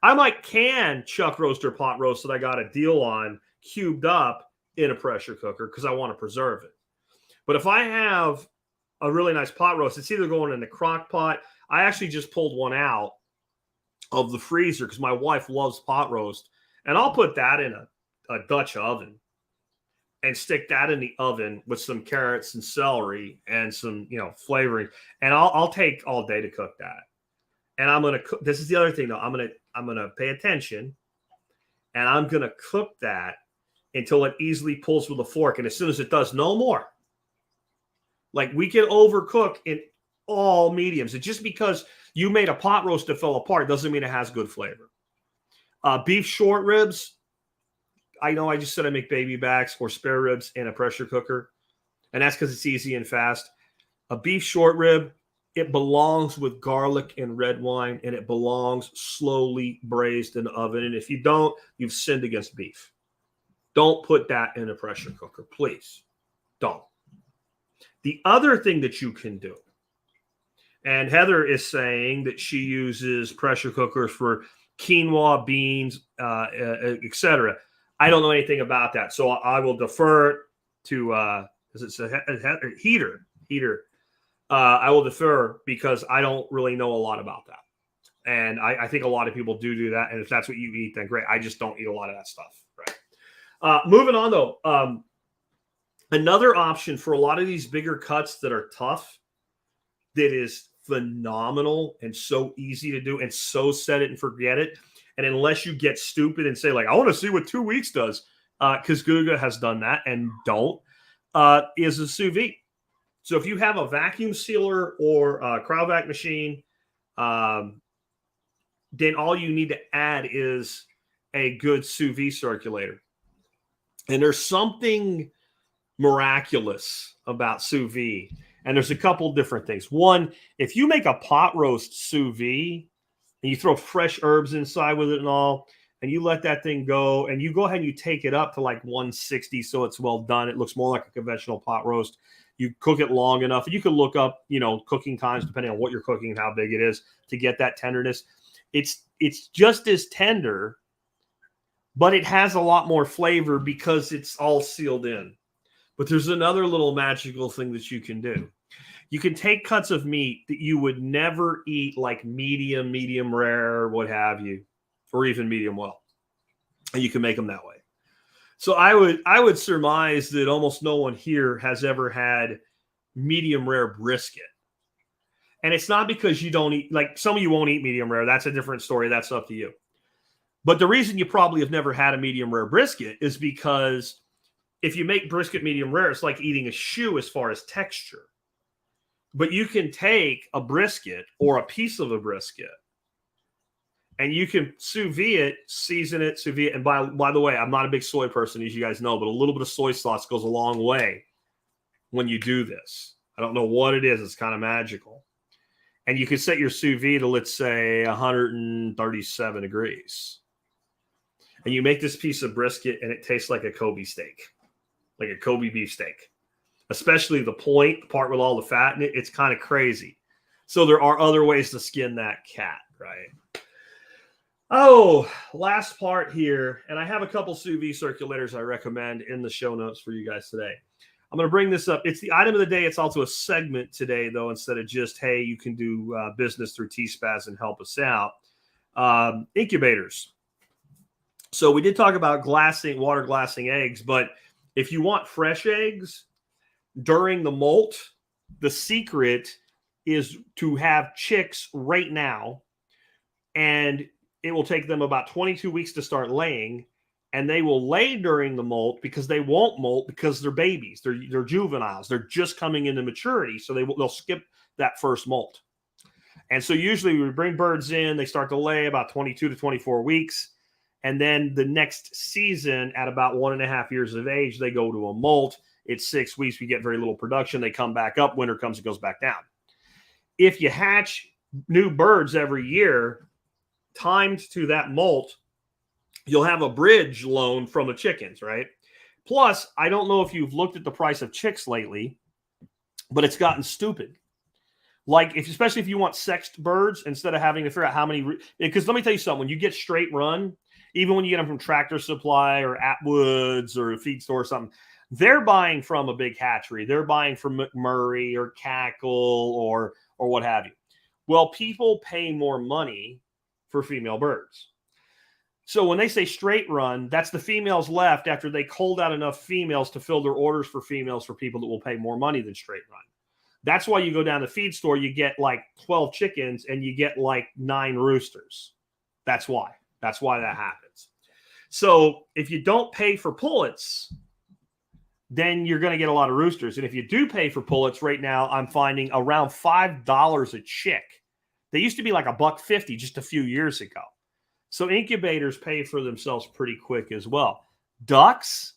I might can chuck roast or pot roast that I got a deal on cubed up in a pressure cooker because I want to preserve it. But if I have a really nice pot roast, it's either going in the crock pot. I actually just pulled one out of the freezer because my wife loves pot roast, and I'll put that in a Dutch oven and stick that in the oven with some carrots and celery and some flavoring, and I'll take all day to cook that. And I'm gonna cook. This is the other thing though. I'm gonna pay attention, and I'm gonna cook that until it easily pulls with a fork, and as soon as it does, no more. Like we can overcook in all mediums. And just because you made a pot roast that fell apart doesn't mean it has good flavor. Beef short ribs. I know I just said I make baby backs or spare ribs in a pressure cooker. And that's because it's easy and fast. A beef short rib, it belongs with garlic and red wine, and it belongs slowly braised in the oven. And if you don't, you've sinned against beef. Don't put that in a pressure cooker, please. Don't. The other thing that you can do, and Heather is saying that she uses pressure cookers for quinoa, beans, etc. I don't know anything about that, so I will defer to is it a heater? I will defer because I don't really know a lot about that, and I think a lot of people do that. And if that's what you eat, then great. I just don't eat a lot of that stuff. Right. Moving on though. Another option for a lot of these bigger cuts that are tough, that is phenomenal and so easy to do and so set it and forget it. And unless you get stupid and say like, I want to see what 2 weeks does, because Guga has done that and don't, is a sous vide. So if you have a vacuum sealer or a cryovac machine, then all you need to add is a good sous vide circulator. And there's something miraculous about sous vide. And there's a couple different things. One, if you make a pot roast sous vide and you throw fresh herbs inside with it and all, and you let that thing go and you go ahead and you take it up to like 160 so it's well done. It looks more like a conventional pot roast. You cook it long enough, and you can look up, cooking times depending on what you're cooking and how big it is to get that tenderness. It's just as tender, but it has a lot more flavor because it's all sealed in. But there's another little magical thing that you can do. You can take cuts of meat that you would never eat, like medium rare, what have you, or even medium well, and you can make them that way. So I would surmise that almost no one here has ever had medium rare brisket. And it's not because you don't eat, like some of you won't eat medium rare. That's a different story. That's up to you. But the reason you probably have never had a medium rare brisket is because if you make brisket medium rare, it's like eating a shoe as far as texture. But you can take a brisket or a piece of a brisket and you can sous vide it, season it, sous vide it. And by the way, I'm not a big soy person, as you guys know, but a little bit of soy sauce goes a long way when you do this. I don't know what it is. It's kind of magical. And you can set your sous vide to, let's say, 137 degrees. And you make this piece of brisket and it tastes like a Kobe steak, like a Kobe beef steak. Especially the point, the part with all the fat in it, it's kind of crazy. So there are other ways to skin that cat, right? Oh, last part here. And I have a couple sous vide circulators I recommend in the show notes for you guys today. I'm going to bring this up. It's the item of the day. It's also a segment today, though, instead of just, hey, you can do business through T-Spaz and help us out. Incubators. So we did talk about water glassing eggs, but if you want fresh eggs, during the molt, the secret is to have chicks right now, and it will take them about 22 weeks to start laying, and they will lay during the molt because they won't molt because they're babies. They're juveniles. They're just coming into maturity, so they'll skip that first molt. And so usually we bring birds in, they start to lay about 22 to 24 weeks, and then the next season at about 1.5 years of age, they go to a molt. It's 6 weeks. We get very little production. They come back up. Winter comes, it goes back down. If you hatch new birds every year, timed to that molt, you'll have a bridge loan from the chickens, right? Plus, I don't know if you've looked at the price of chicks lately, but it's gotten stupid. Like, especially if you want sexed birds, instead of having to figure out how many, because let me tell you something, when you get straight run, even when you get them from Tractor Supply or Atwoods or a feed store or something, they're buying from a big hatchery. They're buying from McMurray or Cackle or what have you. Well, people pay more money for female birds. So when they say straight run, that's the females left after they culled out enough females to fill their orders for females for people that will pay more money than straight run. That's why you go down to the feed store, you get like 12 chickens and you get like 9 roosters. That's why. That's why that happens. So if you don't pay for pullets, then you're going to get a lot of roosters. And if you do pay for pullets right now, I'm finding around $5 a chick. They used to be like $1.50 just a few years ago. So incubators pay for themselves pretty quick as well. Ducks,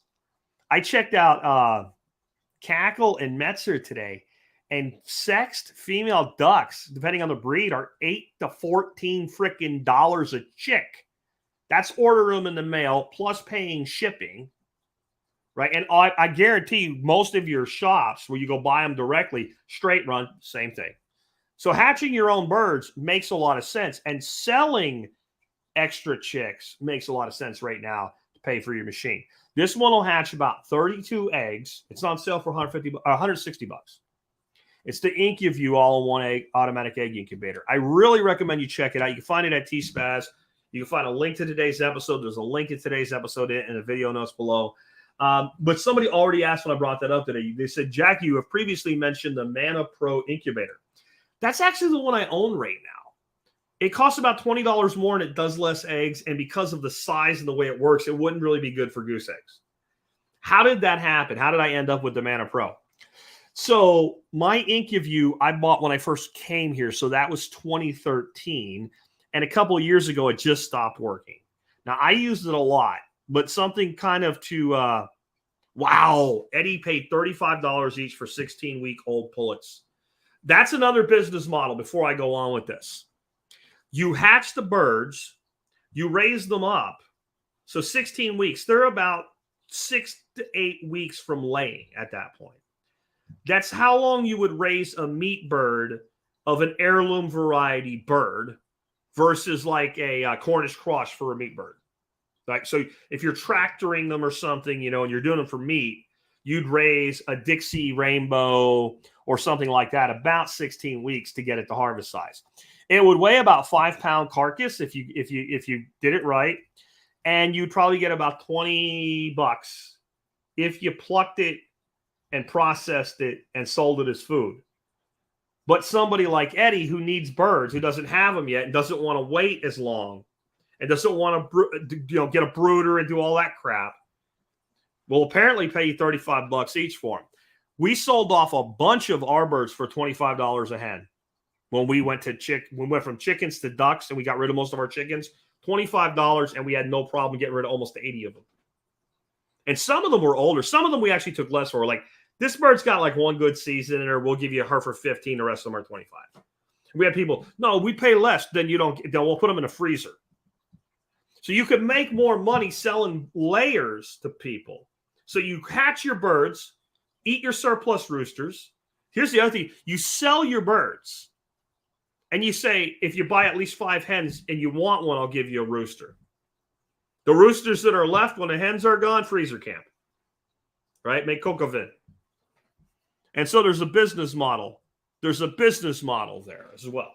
I checked out Cackle and Metzer today, and sexed female ducks, depending on the breed, are $8 to $14 freaking dollars a chick. That's ordering them in the mail plus paying shipping. Right. And I guarantee you, most of your shops where you go buy them directly, straight run, same thing. So hatching your own birds makes a lot of sense. And selling extra chicks makes a lot of sense right now to pay for your machine. This one will hatch about 32 eggs. It's on sale for $160. It's the IncuView all-in-one egg automatic egg incubator. I really recommend you check it out. You can find it at T-Spaz. You can find a link to today's episode. There's a link in today's episode in the video notes below. But somebody already asked when I brought that up today. They said, Jack, you have previously mentioned the Mana Pro incubator. That's actually the one I own right now. It costs about $20 more and it does less eggs. And because of the size and the way it works, it wouldn't really be good for goose eggs. How did that happen? How did I end up with the Mana Pro? So my IncuView I bought when I first came here. So that was 2013. And a couple of years ago, it just stopped working. Now, I used it a lot. But something kind of to, wow, Eddie paid $35 each for 16-week-old pullets. That's another business model before I go on with this. You hatch the birds, you raise them up. So 16 weeks, they're about 6 to 8 weeks from laying at that point. That's how long you would raise a meat bird of an heirloom variety bird versus like a Cornish cross for a meat bird. Like, so if you're tractoring them or something, you know, and you're doing them for meat, you'd raise a Dixie Rainbow or something like that, about 16 weeks to get it to harvest size. It would weigh about 5-pound carcass if you did it right, and you'd probably get about $20 if you plucked it and processed it and sold it as food. But somebody like Eddie, who needs birds, who doesn't have them yet and doesn't want to wait as long and doesn't want to get a brooder and do all that crap, will apparently pay you $35 each for them. We sold off a bunch of our birds for $25 a hen when we went from chickens to ducks, and we got rid of most of our chickens. $25, and we had no problem getting rid of almost 80 of them. And some of them were older. Some of them we actually took less for. Like, this bird's got like one good season, or we'll give you her for 15. The rest of them are 25. We had people, no, we pay less. Then we'll put them in a freezer. So you could make more money selling layers to people. So you hatch your birds, eat your surplus roosters. Here's the other thing. You sell your birds, and you say, if you buy at least 5 hens and you want one, I'll give you a rooster. The roosters that are left when the hens are gone, freezer camp. Right? Make coco-vin. And so there's a business model. There's a business model there as well.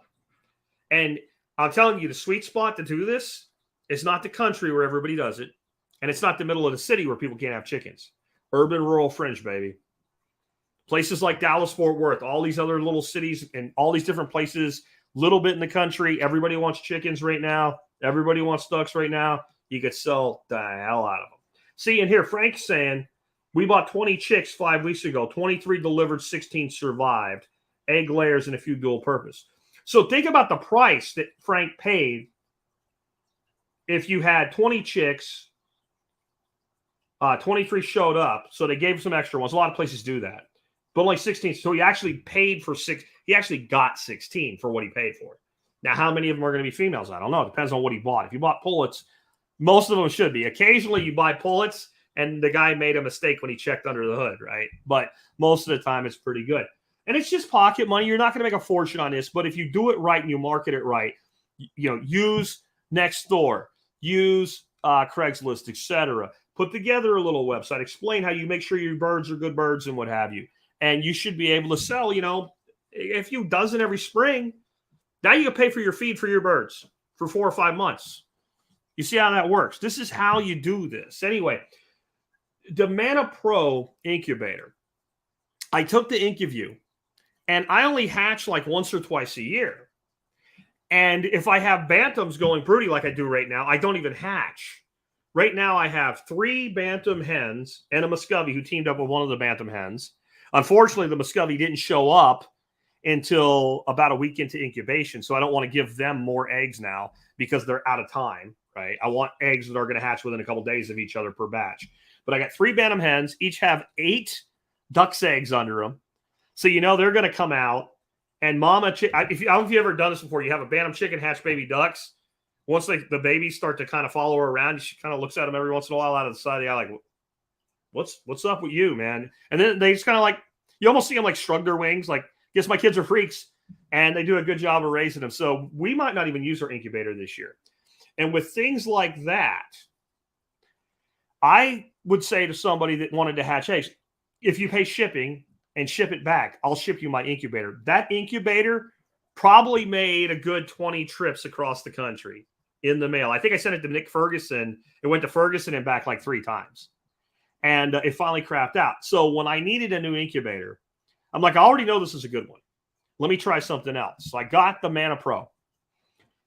And I'm telling you, the sweet spot to do this is not the country where everybody does it. And it's not the middle of the city where people can't have chickens. Urban, rural fringe, baby. Places like Dallas, Fort Worth, all these other little cities and all these different places, little bit in the country. Everybody wants chickens right now. Everybody wants ducks right now. You could sell the hell out of them. See, and here, Frank's saying, we bought 20 chicks 5 weeks ago. 23 delivered, 16 survived. Egg layers and a few dual purpose. So think about the price that Frank paid if you had 20 chicks, 23 showed up. So they gave some extra ones. A lot of places do that. But only 16. So he actually paid for 6. He actually got 16 for what he paid for. Now, how many of them are going to be females? I don't know. It depends on what he bought. If you bought pullets, most of them should be. Occasionally you buy pullets and the guy made a mistake when he checked under the hood, right? But most of the time it's pretty good. And it's just pocket money. You're not going to make a fortune on this, but if you do it right and you market it right, use Nextdoor, use Craigslist, etc. Put together a little website, explain how you make sure your birds are good birds and what have you. And you should be able to sell, a few dozen every spring. Now you can pay for your feed for your birds for 4 or 5 months. You see how that works? This is how you do this. Anyway, the Mana Pro incubator. I took the IncuView, and I only hatch like once or twice a year. And if I have bantams going broody like I do right now, I don't even hatch. Right now I have 3 bantam hens and a Muscovy who teamed up with one of the bantam hens. Unfortunately, the Muscovy didn't show up until about a week into incubation, so I don't want to give them more eggs now because they're out of time, right? I want eggs that are going to hatch within a couple of days of each other per batch. But I got 3 bantam hens, each have 8 duck's eggs under them. So they're going to come out, and mama I don't know if you've ever done this before. You have a bantam chicken hatch baby ducks. Once the babies start to kind of follow her around, she kind of looks at them every once in a while out of the side of the eye like, what's up with you, man? And then they just kind of like, you almost see them like shrug their wings, like, guess my kids are freaks, and they do a good job of raising them. So we might not even use our incubator this year. And with things like that, I would say to somebody that wanted to hatch eggs, if you pay shipping and ship it back, I'll ship you my incubator. That incubator probably made a good 20 trips across the country in the mail. I think I sent it to Nick Ferguson. It went to Ferguson and back like 3 times. And it finally crapped out. So when I needed a new incubator, I'm like, I already know this is a good one. Let me try something else. So I got the Mana Pro.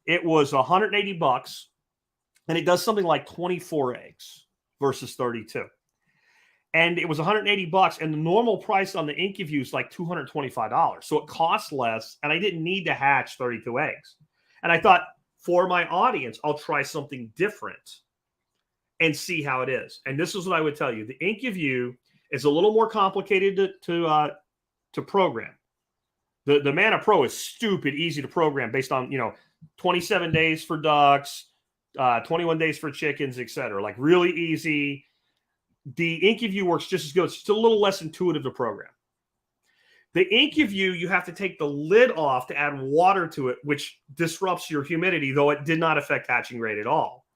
It was $180, and it does something like 24 eggs versus 32. And it was $180, and the normal price on the IncuView is like $225. So it costs less, and I didn't need to hatch 32 eggs. And I thought, for my audience, I'll try something different and see how it is. And this is what I would tell you. The IncuView is a little more complicated to program. The Mana Pro is stupid easy to program based on, 27 days for ducks, 21 days for chickens, etc. Like really easy. The IncuView works just as good. It's just a little less intuitive to program. The IncuView, you have to take the lid off to add water to it, which disrupts your humidity, though it did not affect hatching rate at all.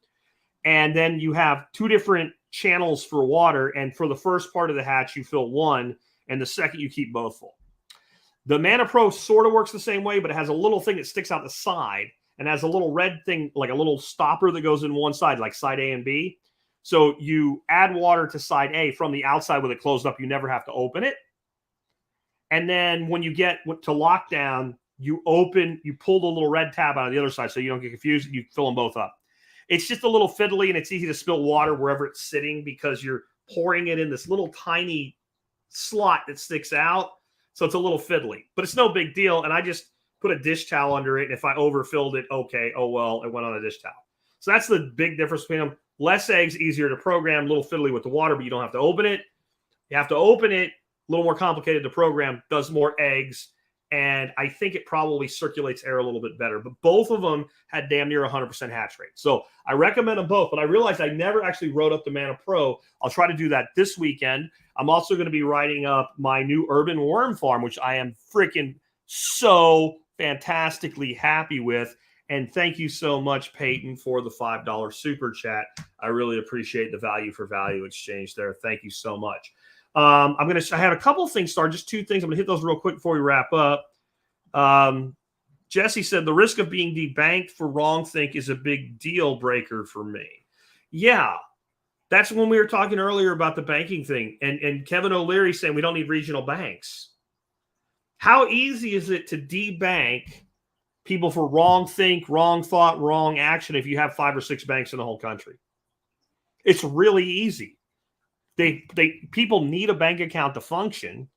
And then you have 2 different channels for water. And for the first part of the hatch, you fill one, and the second you keep both full. The Mana Pro sort of works the same way, but it has a little thing that sticks out the side and has a little red thing, like a little stopper that goes in one side, like side A and B. So you add water to side A from the outside with it closed up. You never have to open it. And then when you get to lockdown, you pull the little red tab out of the other side so you don't get confused. You fill them both up. It's just a little fiddly, and it's easy to spill water wherever it's sitting because you're pouring it in this little tiny slot that sticks out. So it's a little fiddly, but it's no big deal. And I just put a dish towel under it. And if I overfilled it, okay, oh, well, it went on a dish towel. So that's the big difference between them. Less eggs, easier to program, a little fiddly with the water, but you don't have to open it. You have to open it, a little more complicated to program, does more eggs. And I think it probably circulates air a little bit better. But both of them had damn near 100% hatch rate. So I recommend them both. But I realized I never actually wrote up the Mana Pro. I'll try to do that this weekend. I'm also going to be writing up my new urban worm farm, which I am freaking so fantastically happy with. And thank you so much, Peyton, for the $5 super chat. I really appreciate the value for value exchange there. Thank you so much. I have a couple of things started, just two things. I'm going to hit those real quick before we wrap up. Jesse said the risk of being debanked for wrongthink is a big deal breaker for me. Yeah, that's when we were talking earlier about the banking thing. And Kevin O'Leary saying we don't need regional banks. How easy is it to debank people for wrongthink, wrong thought, wrong action if you have 5 or 6 banks in the whole country? It's really easy. People need a bank account to function,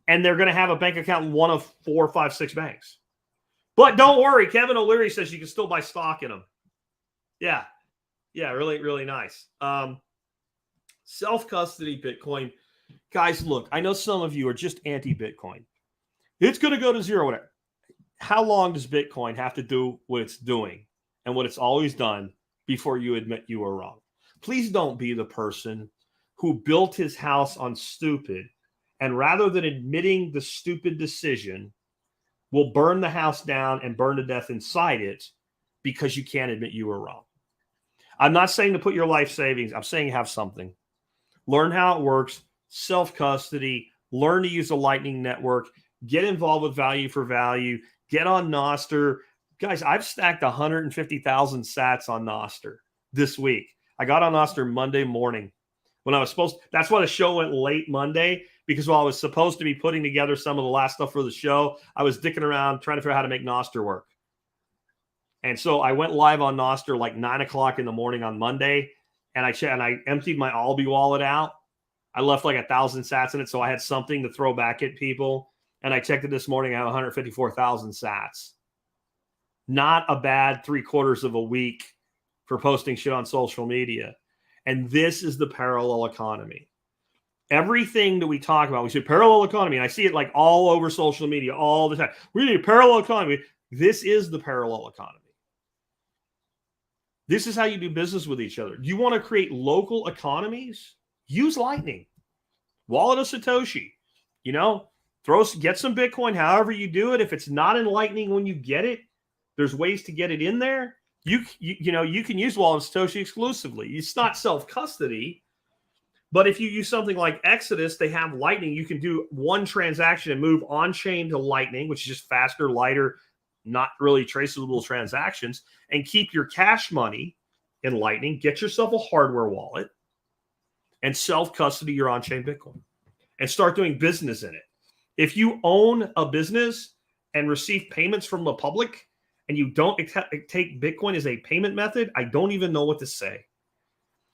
and they're going to have a bank account in one of 4, 5, 6 banks. But don't worry, Kevin O'Leary says you can still buy stock in them. Yeah, really, really nice. Self-custody Bitcoin. Guys, look, I know some of you are just anti-Bitcoin. It's going to go to zero, whatever. How long does Bitcoin have to do what it's doing and what it's always done before you admit you were wrong? Please don't be the person who built his house on stupid, and rather than admitting the stupid decision, will burn the house down and burn to death inside it because you can't admit you were wrong. I'm not saying to put your life savings. I'm saying have something. Learn how it works, self-custody, learn to use a Lightning Network, get involved with value for value, get on Nostr. Guys, I've stacked 150,000 sats on Nostr this week. I got on Nostr Monday morning. When I was that's why the show went late Monday, because while I was supposed to be putting together some of the last stuff for the show, I was dicking around trying to figure out how to make Nostr work. And so I went live on Nostr like 9 o'clock in the morning on Monday, and I emptied my Albi wallet out. I left like 1,000 sats in it, so I had something to throw back at people. And I checked it this morning. I have 154,000 sats. Not a bad 3/4 of a week for posting shit on social media. And this is the parallel economy. Everything that we talk about, we say parallel economy, and I see it like all over social media all the time. We need a parallel economy. This is the parallel economy. This is how you do business with each other. You want to create local economies? Use Lightning. Wallet of Satoshi. Get some Bitcoin, however you do it. If it's not in Lightning when you get it, there's ways to get it in there. You can use Wallet of Satoshi exclusively. It's not self-custody, but if you use something like Exodus, they have Lightning. You can do one transaction and move on-chain to Lightning, which is just faster, lighter, not really traceable transactions, and keep your cash money in Lightning. Get yourself a hardware wallet and self-custody your on-chain Bitcoin and start doing business in it. If you own a business and receive payments from the public, and you don't take Bitcoin as a payment method, I don't even know what to say.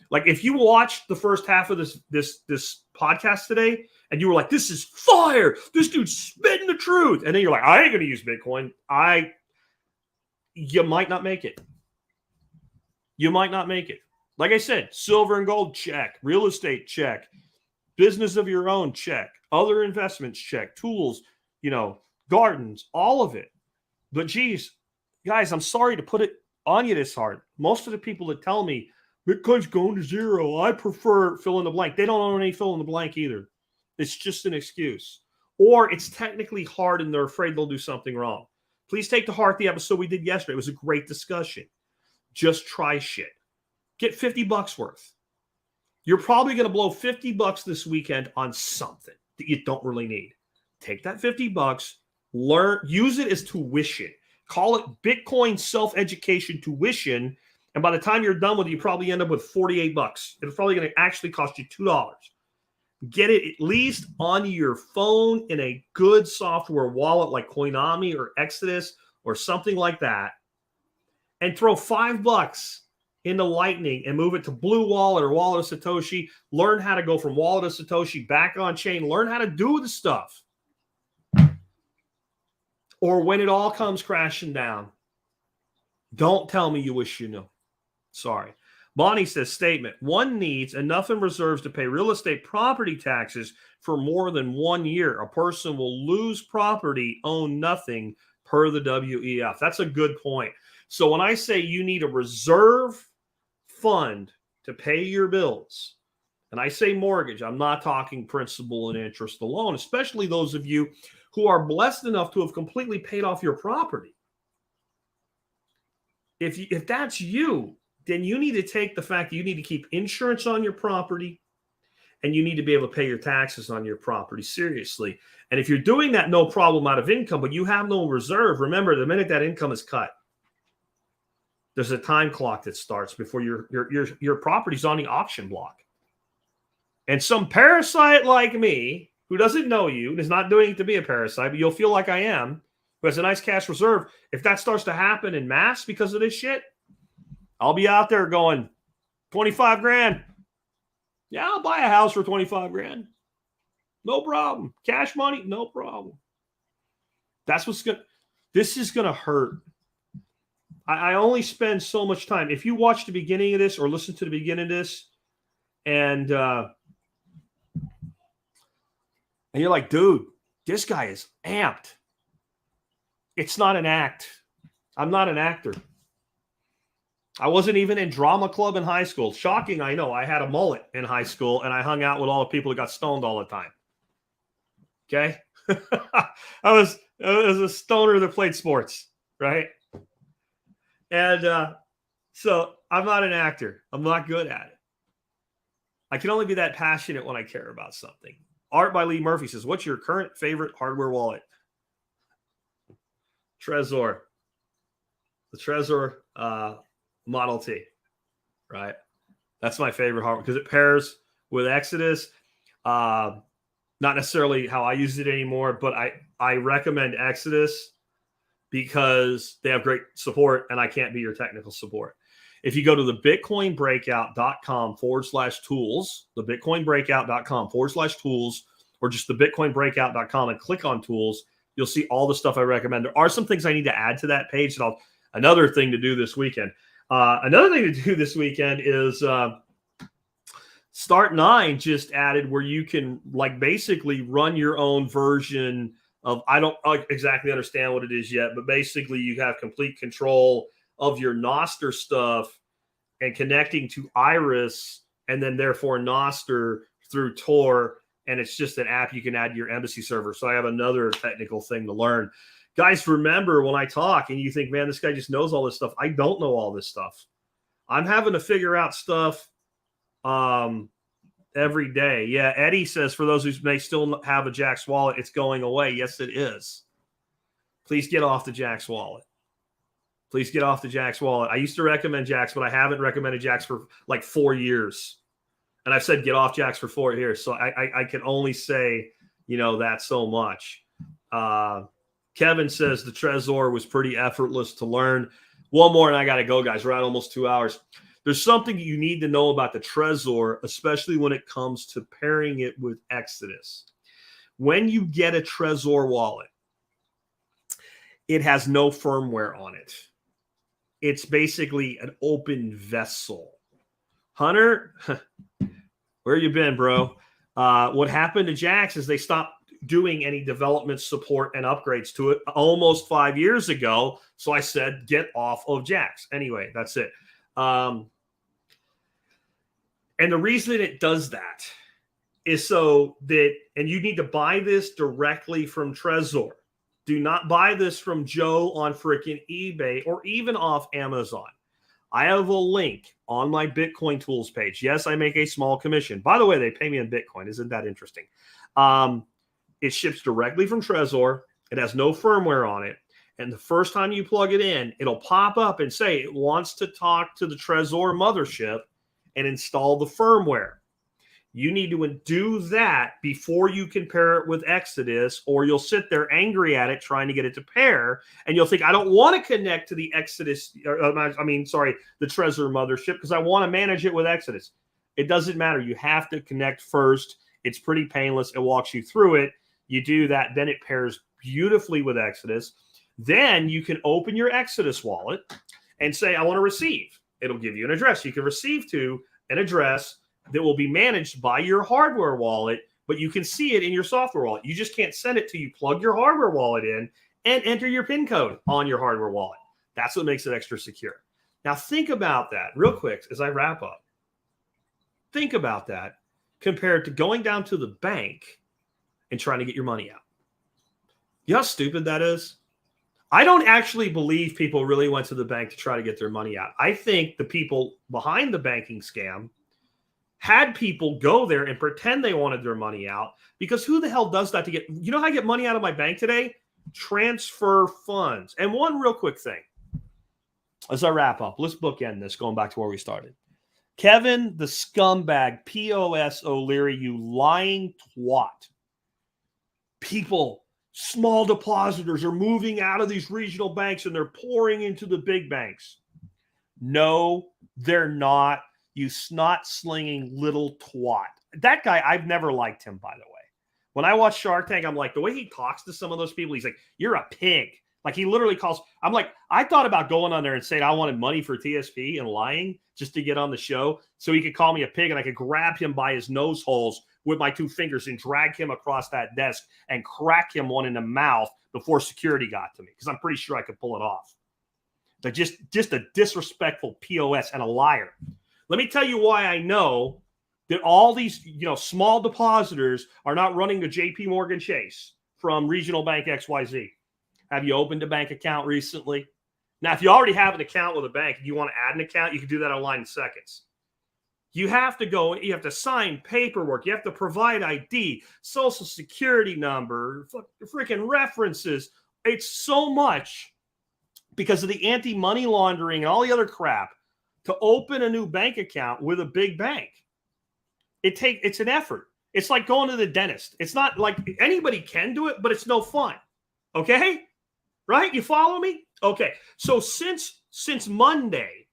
Like if you watched the first half of this podcast today and you were like, this is fire, this dude's spitting the truth, and then you're like, I ain't going to use Bitcoin, you might not make it. You might not make it. Like I said, silver and gold, check. Real estate, check. Business of your own, check. Other investments, check. Tools, gardens, all of it. But geez, guys, I'm sorry to put it on you this hard. Most of the people that tell me Bitcoin's going to zero, I prefer fill in the blank. They don't own any fill in the blank either. It's just an excuse. Or it's technically hard and they're afraid they'll do something wrong. Please take to heart the episode we did yesterday. It was a great discussion. Just try shit. Get $50 worth. You're probably going to blow $50 this weekend on something that you don't really need. take that $50, learn, use it as tuition. Call it Bitcoin self-education tuition. And by the time you're done with it, you probably end up with $48. It's probably going to actually cost you $2. Get it at least on your phone in a good software wallet like Coinomi or Exodus or something like that. And throw $5 into Lightning and move it to Blue Wallet or Wallet of Satoshi. Learn how to go from Wallet of Satoshi back on chain. Learn how to do the stuff. Or when it all comes crashing down, don't tell me you wish you knew. Sorry. Bonnie says, statement, one needs enough in reserves to pay real estate property taxes for more than 1 year. A person will lose property, own nothing per the WEF. That's a good point. So when I say you need a reserve fund to pay your bills, and I say mortgage, I'm not talking principal and interest alone, especially those of you who are blessed enough to have completely paid off your property. If that's you, then you need to take the fact that you need to keep insurance on your property and you need to be able to pay your taxes on your property seriously. And if you're doing that, no problem out of income, but you have no reserve, remember, the minute that income is cut, there's a time clock that starts before your property's on the auction block. And some parasite like me, who doesn't know you, and is not doing it to be a parasite, but you'll feel like I am, who has a nice cash reserve, if that starts to happen in mass because of this shit, I'll be out there going, 25 grand. Yeah, I'll buy a house for 25 grand. No problem. Cash money, no problem. That's what's good. This is going to hurt. I only spend so much time. If you watch the beginning of this or listen to the beginning of this and you're like, dude, this guy is amped. It's not an act. I'm not an actor. I wasn't even in drama club in high school. Shocking, I know. I had a mullet in high school, and I hung out with all the people that got stoned all the time. Okay? I was a stoner that played sports, right? And so I'm not an actor. I'm not good at it. I can only be that passionate when I care about something. Art by Lee Murphy says, what's your current favorite hardware wallet? Trezor. The Trezor Model T, right? That's my favorite hardware because it pairs with Exodus. Not necessarily how I use it anymore, but I recommend Exodus because they have great support and I can't be your technical support. If you go to the bitcoinbreakout.com/tools, the bitcoinbreakout.com/tools, or just the bitcoinbreakout.com and click on tools, you'll see all the stuff I recommend. There are some things I need to add to that page. Another thing to do this weekend. Another thing to do this weekend is Start9 just added where you can like basically run your own version of, I don't exactly understand what it is yet, but basically you have complete control of your Nostr stuff and connecting to Iris and then therefore Nostr through Tor. And it's just an app you can add to your embassy server. So I have another technical thing to learn. Guys, remember when I talk and you think, man, this guy just knows all this stuff. I don't know all this stuff. I'm having to figure out stuff every day. Yeah, Eddie says, for those who may still have a Jax wallet, it's going away. Yes, it is. Please get off the Jax wallet. Please get off the Jax wallet. I used to recommend Jax, but I haven't recommended Jax for like 4 years. And I've said get off Jax for 4 years. So I can only say, that so much. Kevin says the Trezor was pretty effortless to learn. One more and I got to go, guys. We're at almost 2 hours. There's something you need to know about the Trezor, especially when it comes to pairing it with Exodus. When you get a Trezor wallet, it has no firmware on it. It's basically an open vessel. Hunter, where you been, bro? What happened to Jax is they stopped doing any development support and upgrades to it almost 5 years ago. So I said, get off of Jax. Anyway, that's it. And the reason it does that is so that, and you need to buy this directly from Trezor. Do not buy this from Joe on freaking eBay or even off Amazon. I have a link on my Bitcoin tools page. Yes, I make a small commission. By the way, they pay me in Bitcoin. Isn't that interesting? It ships directly from Trezor. It has no firmware on it. And the first time you plug it in, it'll pop up and say it wants to talk to the Trezor mothership and install the firmware. You need to do that before you can pair it with Exodus, or you'll sit there angry at it trying to get it to pair, and you'll think, I don't want to connect to the Exodus, the Trezor mothership, because I want to manage it with Exodus. It doesn't matter. You have to connect first. It's pretty painless. It walks you through it. You do that, then it pairs beautifully with Exodus. Then you can open your Exodus wallet and say, I want to receive. It'll give you an address. You can receive to an address that will be managed by your hardware wallet, but you can see it in your software wallet. You just can't send it till you plug your hardware wallet in and enter your PIN code on your hardware wallet. That's what makes it extra secure. Now think about that real quick as I wrap up. Think about that compared to going down to the bank and trying to get your money out. You know how stupid that is? I don't actually believe people really went to the bank to try to get their money out. I think the people behind the banking scam had people go there and pretend they wanted their money out, because who the hell does that to get, you know how I get money out of my bank today? Transfer funds. And one real quick thing as I wrap up, let's bookend this going back to where we started. Kevin, the scumbag, POS O'Leary, you lying twat. People, small depositors are moving out of these regional banks and they're pouring into the big banks. No, they're not. You snot-slinging little twat. That guy, I've never liked him, by the way. When I watch Shark Tank, I'm like, the way he talks to some of those people, he's like, you're a pig. Like, he literally calls, I'm like, I thought about going on there and saying I wanted money for TSP and lying just to get on the show so he could call me a pig and I could grab him by his nose holes with my two fingers and drag him across that desk and crack him one in the mouth before security got to me, because I'm pretty sure I could pull it off. But just a disrespectful POS and a liar. Let me tell you why I know that all these, small depositors are not running to JP Morgan Chase from regional bank XYZ. Have you opened a bank account recently? Now, if you already have an account with a bank and you want to add an account, you can do that online in seconds. You have to go, you have to sign paperwork. You have to provide ID, social security number, freaking references. It's so much because of the anti-money laundering and all the other crap to open a new bank account with a big bank. It's an effort. It's like going to the dentist. It's not like anybody can do it, but it's no fun. Okay? Right? You follow me? Okay. So since Monday,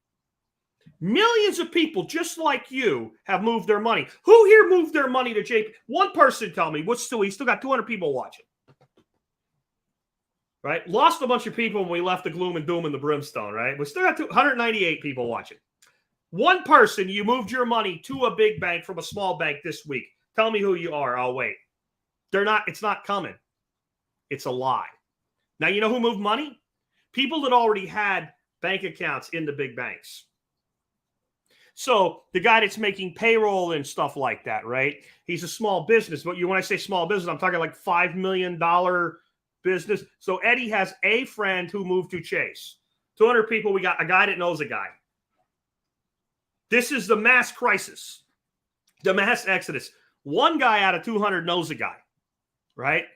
millions of people just like you have moved their money. Who here moved their money to JP? One person tell me. We still got 200 people watching. Right? Lost a bunch of people when we left the gloom and doom and the brimstone, right? We still got 198 people watching. One person, you moved your money to a big bank from a small bank this week. Tell me who you are. I'll wait. It's not coming. It's a lie. Now, you know who moved money? People that already had bank accounts in the big banks. So the guy that's making payroll and stuff like that, right? He's a small business. But when I say small business, I'm talking like $5 million business. So Eddie has a friend who moved to Chase. 200 people. We got a guy that knows a guy. This is the mass crisis, the mass exodus. One guy out of 200 knows a guy, right?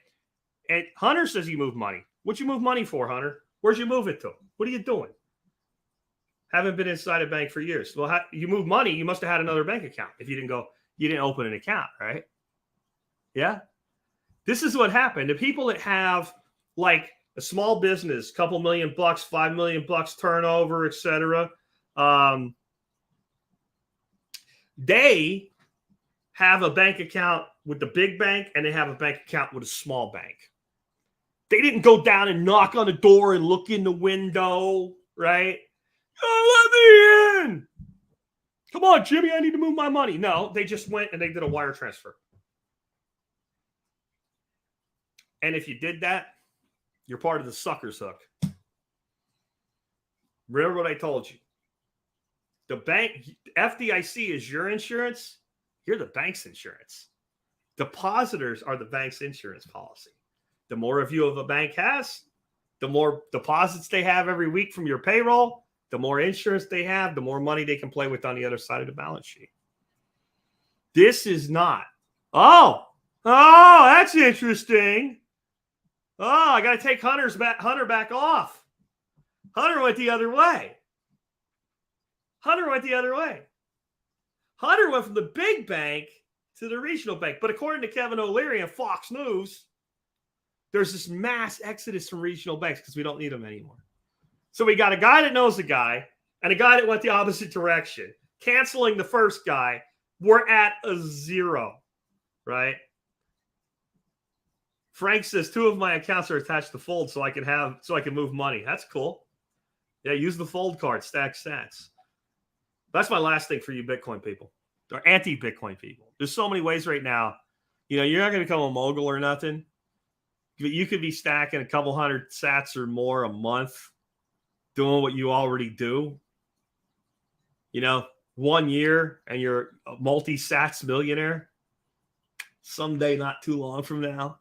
And Hunter says he moved money. What'd you move money for, Hunter? Where'd you move it to? What are you doing? Haven't been inside a bank for years. Well, you moved money. You must have had another bank account. If you didn't open an account, right? Yeah. This is what happened. The people that have like a small business, couple $1 million, $5 million turnover, etc. They have a bank account with the big bank and they have a bank account with a small bank. They didn't go down and knock on the door and look in the window, right? Oh, let me in. Come on, Jimmy, I need to move my money. No, they just went and they did a wire transfer. And if you did that, you're part of the sucker's hook. Remember what I told you. The bank, FDIC is your insurance. You're the bank's insurance. Depositors are the bank's insurance policy. The more review of a bank has, the more deposits they have every week from your payroll, the more insurance they have, the more money they can play with on the other side of the balance sheet. This is not, Oh, that's interesting. Oh, I got to take Hunter back off. Hunter went the other way. Hunter went from the big bank to the regional bank. But according to Kevin O'Leary and Fox News, there's this mass exodus from regional banks because we don't need them anymore. So we got a guy that knows a guy and a guy that went the opposite direction. Canceling the first guy, we're at a 0, right? Frank says 2 of my accounts are attached to Fold so I can move money. That's cool. Yeah, use the Fold card, stack sats. That's my last thing for you Bitcoin people or anti-Bitcoin people. There's so many ways right now. You know, you're not going to become a mogul or nothing. You could be stacking a couple hundred sats or more a month doing what you already do. You know, 1 year and you're a multi-sats millionaire. Someday, not too long from now,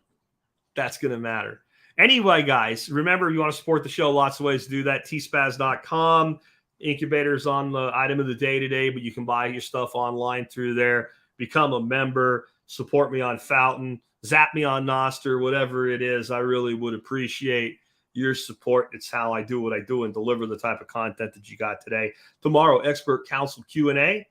that's going to matter. Anyway, guys, remember you want to support the show. Lots of ways to do that. tspaz.com. Incubator's on the item of the day today, but you can buy your stuff online through there. Become a member. Support me on Fountain. Zap me on Nostr, whatever it is. I really would appreciate your support. It's how I do what I do and deliver the type of content that you got today. Tomorrow, Expert Council Q&A.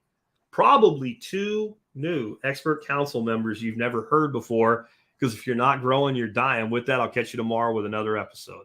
Probably 2 new Expert Council members you've never heard before, because if you're not growing, you're dying. With that, I'll catch you tomorrow with another episode.